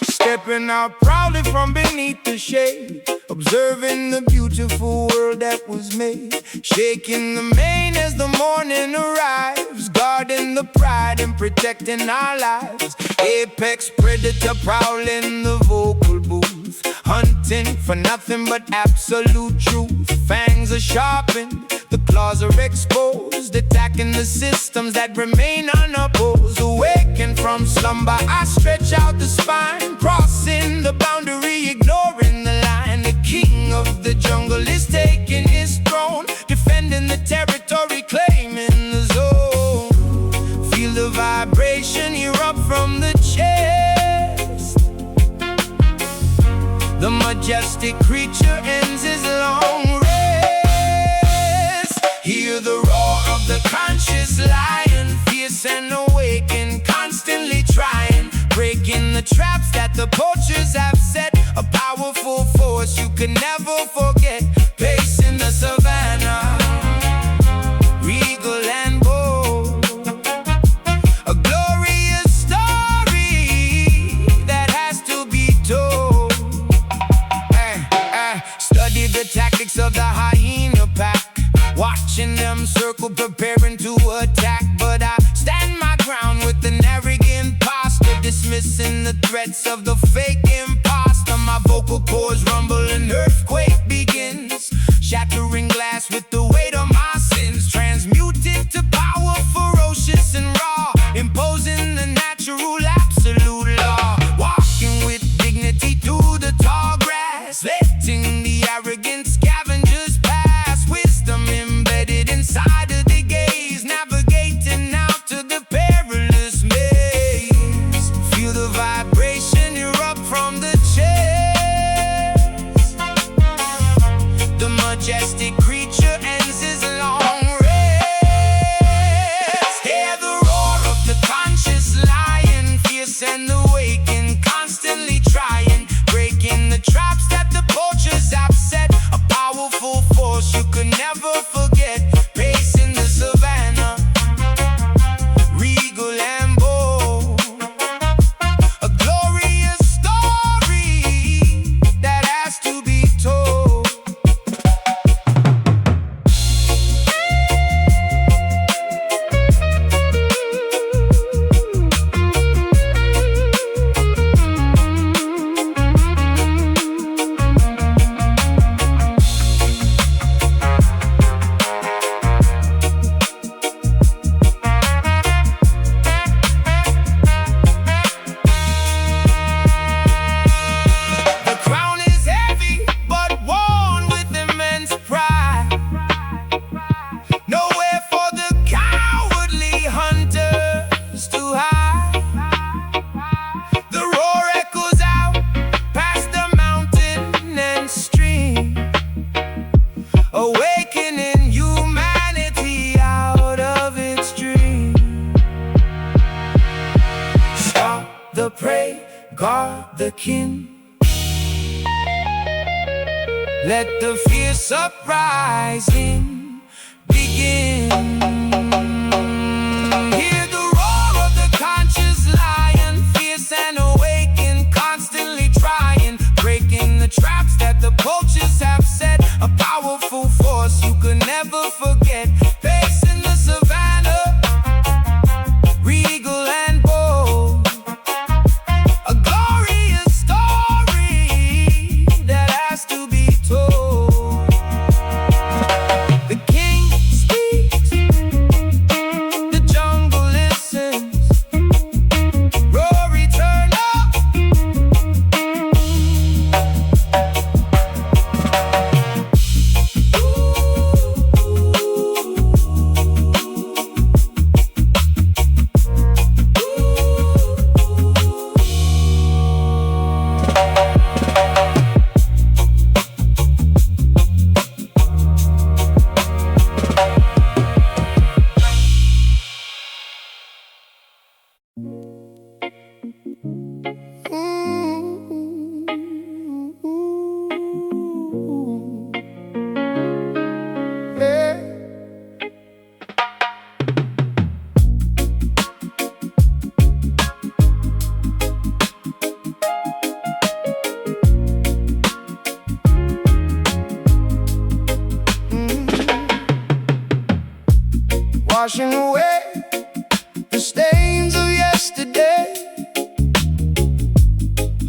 Stepping out proudly from beneath the shade, observing the beautiful world that was made. Shaking the mane as the morning arrives, guarding the pride and protecting our lives. Apex predator prowling the vocal booth, hunting for nothing but absolute truth. Fangs are sharpened, the claws are exposed, attacking the systems that remain unopposed. Awakened from slumber, I stretch out the spine, crossing the boundary, ignoring the line. The king of the jungle is taking his throne, defending the territory, claiming the zone. Feel the vibration erupt from the chest. The majestic creature ends his long rest. Hear the roar of the conscious lion, fierce and awakened, constantly trying, breaking the traps that the poachers have set, a powerful force you can never forget. Pace in the savannah, regal and bold, a glorious story that has to be told. Study the tactics of the hyena pack, watching them circle, preparing to attack. But I stand my ground with an arrogant posture, dismissing the threats of the fake imposter. My vocal cords rumble, an earthquake begins, shattering glass with the weight of my sins. Transmuted to power, ferocious and raw, imposing the natural absolute law. Walking with dignity through the tall grass, letting the arrogant scavengers pass. Wisdom embedded inside of the gaze, navigating out to the perilous maze. Feel the vibration erupt from the chest. The majestic creature ends his long rest. Hear the roar of the conscious lion, fierce and awakened, constantly trying, breaking the traps that the poachers have set. A powerful force you could never forget. Pace in the savannah, regal and bold, a glorious story that has to be told. Awakening humanity out of its dream. Stalk the prey, guard the kin. Let the fierce uprising begin. Hear the roar of the conscious lion, fierce and awakened, constantly trying, breaking the traps that the poachers have set. A powerful force you could never forget. Pace in the savannah, regal and bold, a glorious story that has to be told. The king speaks, the jungle listens. Rory, turn up. Washing away the stains of yesterday,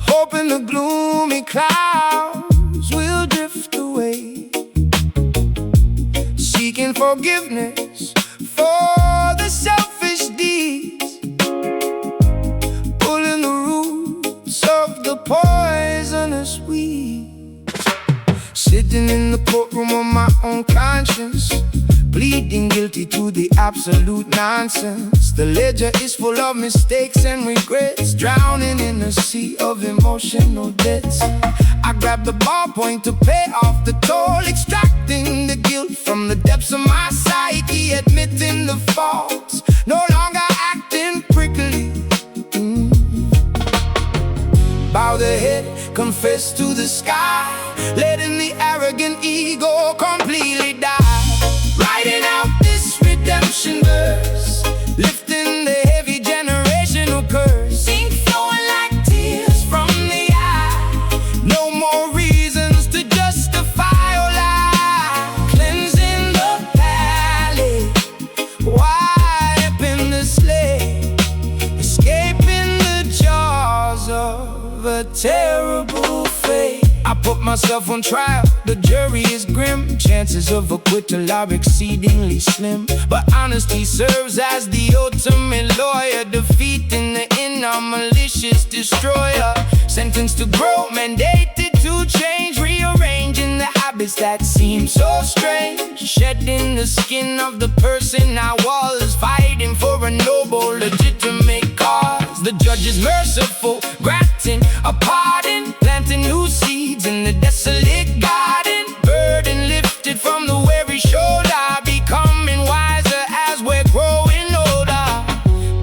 hoping the gloomy clouds will drift away, seeking forgiveness for the selfish deeds, pulling the roots of the poisonous weeds. Sitting in the courtroom of my own conscience, pleading guilty to the absolute nonsense. The ledger is full of mistakes and regrets, drowning in a sea of emotional debts. I grab the ballpoint to pay off the toll, extracting the guilt from the depths of my psyche, admitting the faults, no longer acting prickly. Bow the head, confess to the sky, letting the arrogant ego completely die. Writing out this redemption verse, lifting the heavy generational curse. Ink flowing like tears from the eye. No more reasons to justify or lie. Cleansing the palate, wiping the slate, escaping the jaws of a terrible fate. I put myself on trial, the jury is grim. Chances of acquittal are exceedingly slim, but honesty serves as the ultimate lawyer, defeating the inner malicious destroyer. Sentenced to grow, mandated to change, rearranging the habits that seem so strange. Shedding the skin of the person I was, fighting for a noble, legitimate cause. The judge is merciful, granting a pardon, planting new seeds in the desolate garden. Burden lifted from the weary shoulder, becoming wiser as we're growing older.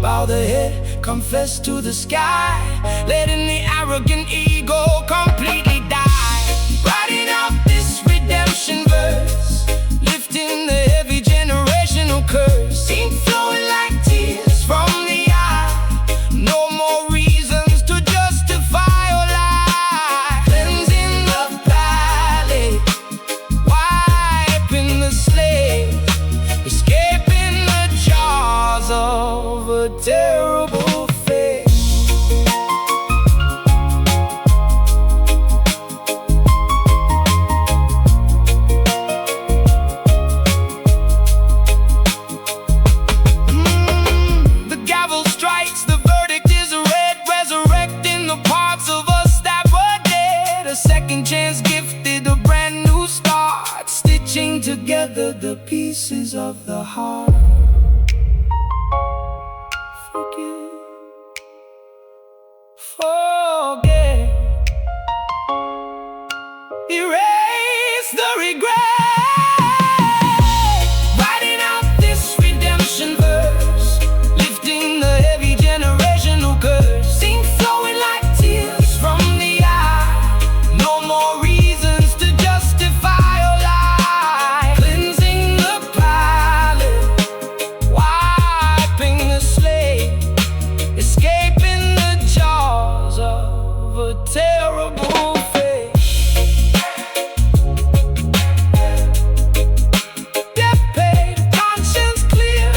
Bow the head, confess to the sky, letting the arrogant ego completely die. Writing out this redemption verse, lifting the heavy generational curse. Ink flowing like tears from the eye. No more reasons to justify or lie. Cleansing the palate, wiping the slate, escaping the jaws of a terrible fate. The gavel strikes, the verdict is read, resurrecting the parts of us that were dead. A second chance gifted, a brand new start, stitching together the pieces of the heart. Forget, erase the regret. Writing out this redemption verse, lifting the heavy generational curse. Ink flowing like tears from the eye. No more reasons to justify or lie. Cleansing the palate, wiping the slate, escaping the jaws of a terrible fate. Death paid, conscience clear,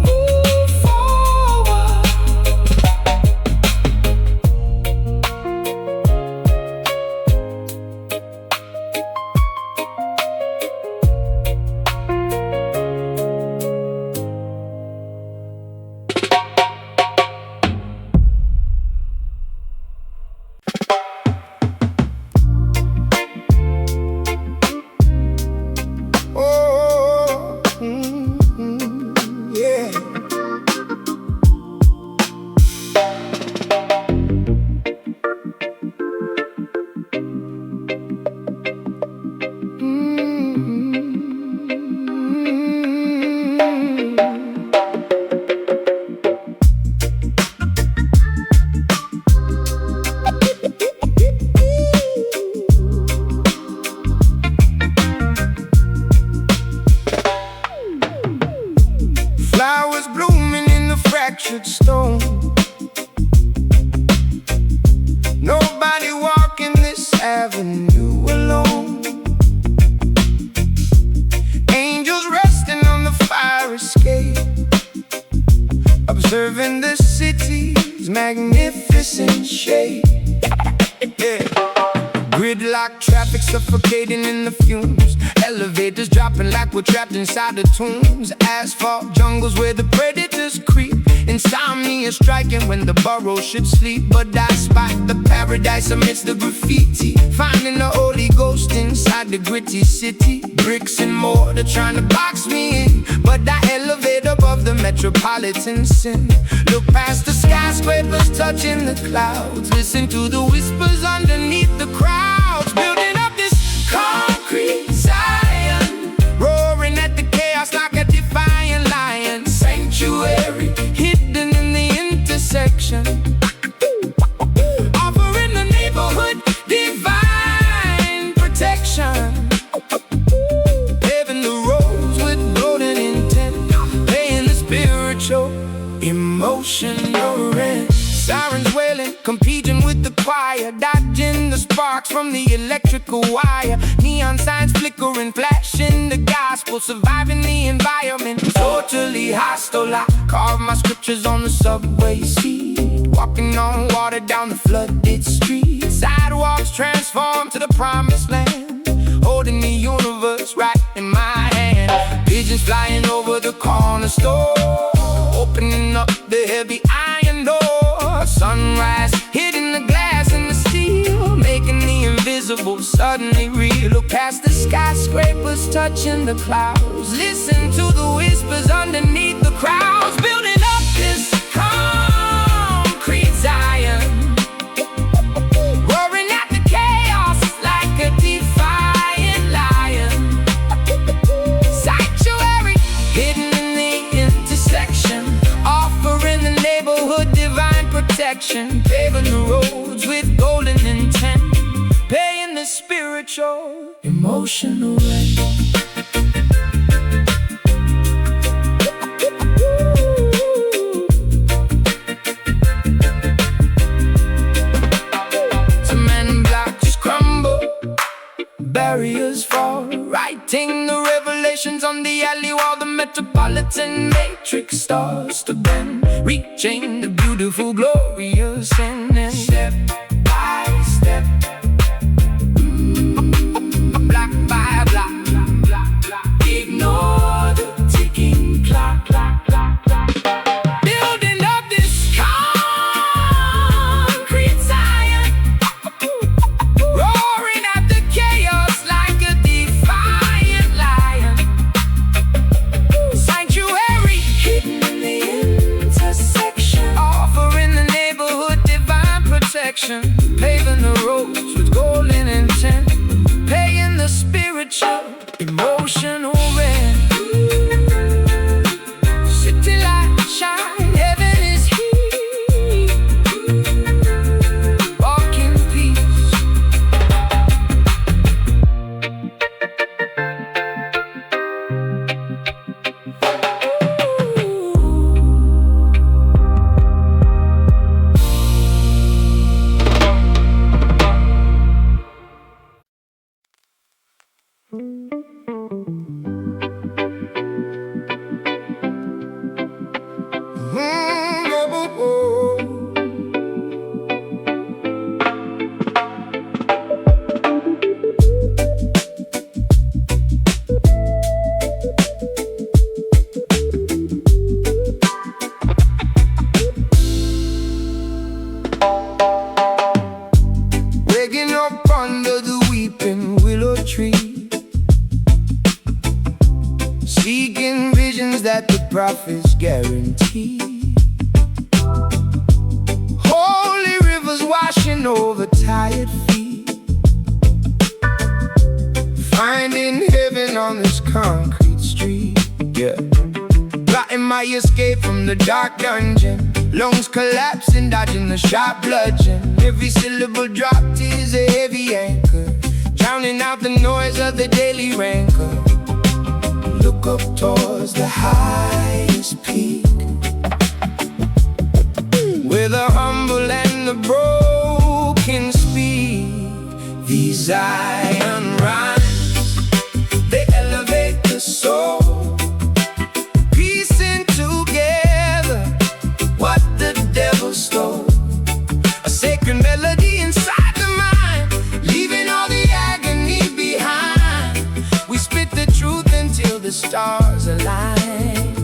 move forward. Oh, yeah. Flowers blooming in the fractured stone. Nobody walking this avenue alone. Angels resting on the fire escape, observing the city's magnificent shape. Yeah. Gridlock traffic suffocating in the fumes. Elevators dropping like we're trapped inside the tombs. Asphalt jungles where the predators creep. Insomnia striking when the burrow should sleep. But I spot the paradise amidst the graffiti, finding the Holy Ghost inside the gritty city. Bricks and mortar trying to box me in, but I elevate above the metropolitan sin. Look past the skyscrapers touching the clouds, listen to the whispers underneath the crowds. Building up this concrete Zion, roaring at the chaos like a defiant lion. Sanctuary hidden in the intersection. yelling, competing with the choir, dodging the sparks from the electrical wire. Neon signs flickering, flashing the gospel, surviving the environment. Totally hostile, I carve my scriptures on the subway seat, walking on water down the flooded street. Sidewalks transform to the promised land, holding the universe right in my hand. Pigeons flying over the corner store, opening up the heavy iron door. Sunrise hitting the glass and the steel, making the invisible suddenly real. Look past the skyscrapers, touching the clouds, listen to the whispers underneath the crowds. Building up this concrete Zion, roaring at the chaos like a defiant lion. Sanctuary hidden in the intersection, offering the neighborhood divine protection. Paving the roads with golden intent, paying the spiritual, emotional rent. Cement blocks crumble, barriers fall, writing the revelations on the alley wall. The metropolitan matrix starts to bend, reaching the beautiful, glorious end. And step by step, block by block, ignore the ticking clock. Building up this concrete Zion, roaring at the chaos like a defiant lion. Sanctuary hidden in the intersection, offering the neighborhood divine protection. Paving the roads with golden intent, paying the spiritual, emotional rent. City lights shine, heaven is here, walk in peace. Waking up under the weeping willow tree, seeking visions that the prophets guarantee. Holy rivers washing over tired feet, finding heaven on this concrete street. Yeah, plotting my escape from the dark dungeon, lungs collapsing, dodging the sharp bludgeon. Every syllable dropped is a heavy anchor, drowning out the noise of the daily rancor. Look up towards the highest peak, where the humble and the broken speak. These Zion rhymes, they elevate the soul, piecing together what the devil stole. A sacred melody inside the mind, leaving all the agony behind. We spit the truth until the stars align,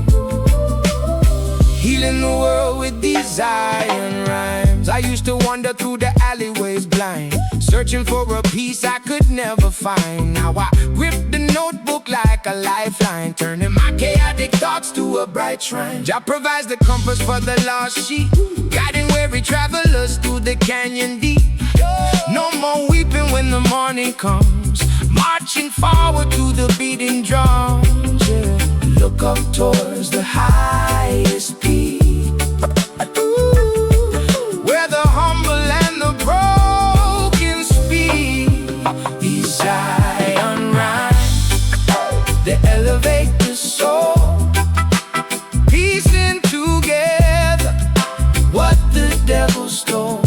healing the world with these Zion rhymes. I used to wander through the alleyways blind, searching for a piece I could never find. Now I grip the notebook like a lifeline, turning my chaotic thoughts to a bright shrine. Jah provides the compass for the lost sheep, guiding weary travelers through the canyon deep. No more weeping when the morning comes, marching forward to the beating drums. Yeah. Look up towards the highest peak, where the humble and the broken speak. These Zion rhymes, they elevate the soul, piecing together what the devil stole.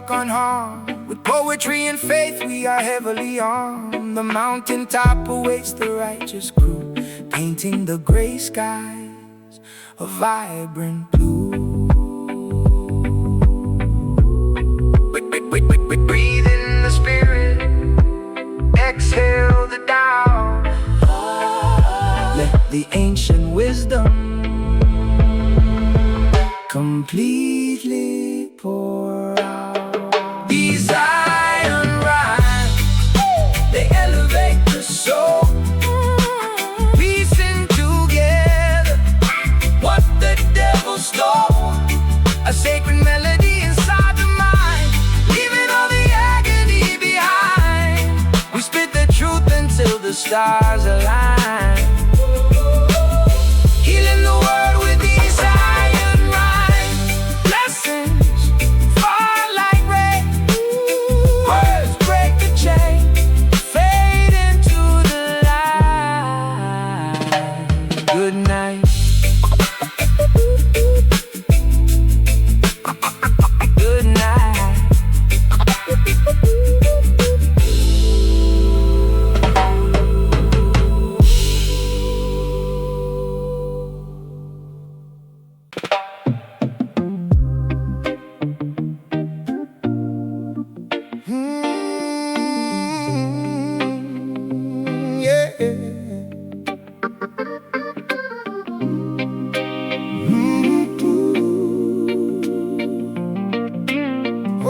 walk unharmed. With poetry and faith we are heavily armed. The mountaintop awaits the righteous crew, painting the gray skies a vibrant blue. Breathe in the spirit, exhale the Tao. Let the ancient wisdom completely pour out. These iron rhymes, they elevate the soul, piecing together what the devil stole. A sacred melody inside the mind, leaving all the agony behind. We spit the truth until the stars align, healing the world with these iron rhymes. Blessings fall like rain, words break the chain, fade into the light. Good night. Good night.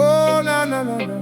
Oh, no, no, no, no.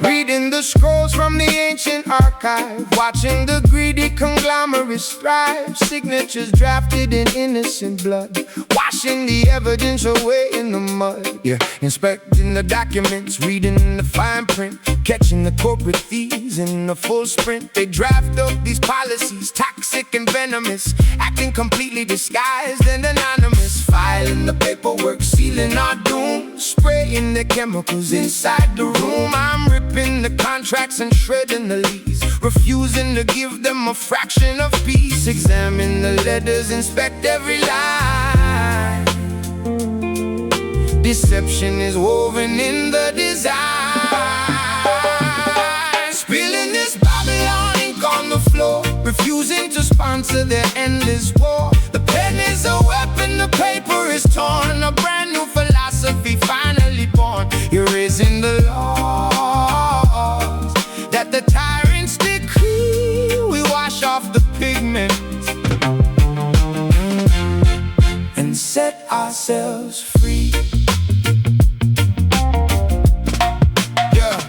Reading the scrolls from the ancient archive, watching the greedy conglomerates strive. Signatures drafted in innocent blood, washing the evidence away in the mud. Yeah, inspecting the documents, reading the fine print, catching the corporate thieves in the full sprint. They draft up these policies, toxic and venomous, acting completely disguised and anonymous. Filing the paperwork, sealing our doom, spraying the chemicals inside the room. I'm ripping the contracts and shredding the lease, refusing to give them a fraction of peace. Examine the letters, inspect every line. Deception is woven in the design. Spilling this Babylon ink on the floor, refusing to sponsor their endless war. The pen is a weapon, the paper is torn, a brand new philosophy finally born. Erasing the laws that the tyrants decree. We wash off the pigment and set ourselves free. Yeah.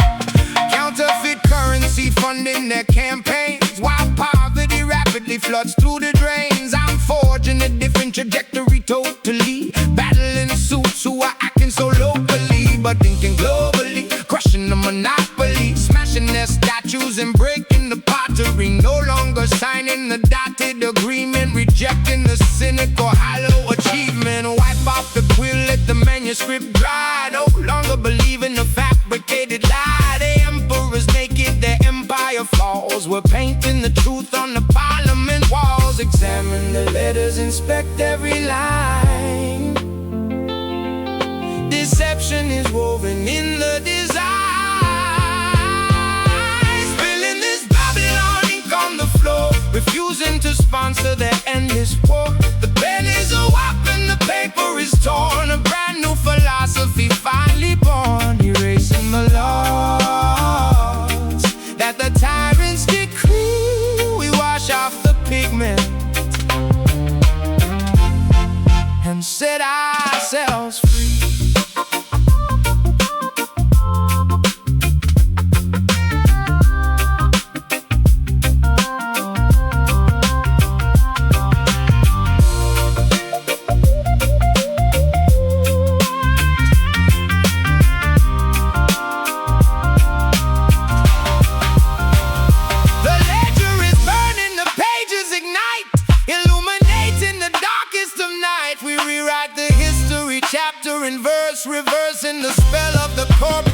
Counterfeit currency funding their campaigns, while poverty rapidly floods through the drains. I'm forging a different trajectory totally, battling suits who are acting so locally but thinking globally, crushing the monopoly, smashing their statues and breaking the pottery. No longer signing the dotted agreement, rejecting the cynical hollow achievement. Wipe off the quill, let the manuscript dry. No longer believe in the fabricated lie. The emperor's naked, their empire falls. We're painting the truth on the parliament walls. Examine the letters, inspect every line. Deception is woven in the design. Spilling this Babylon ink on the floor, refusing to sponsor their endless war. The pen is a weapon, the paper is torn, a brand new philosophy finally born. Erasing the laws that the tyrants decree. We wash off the pigment and set ourselves free. in verse, reversing the spell of the corporate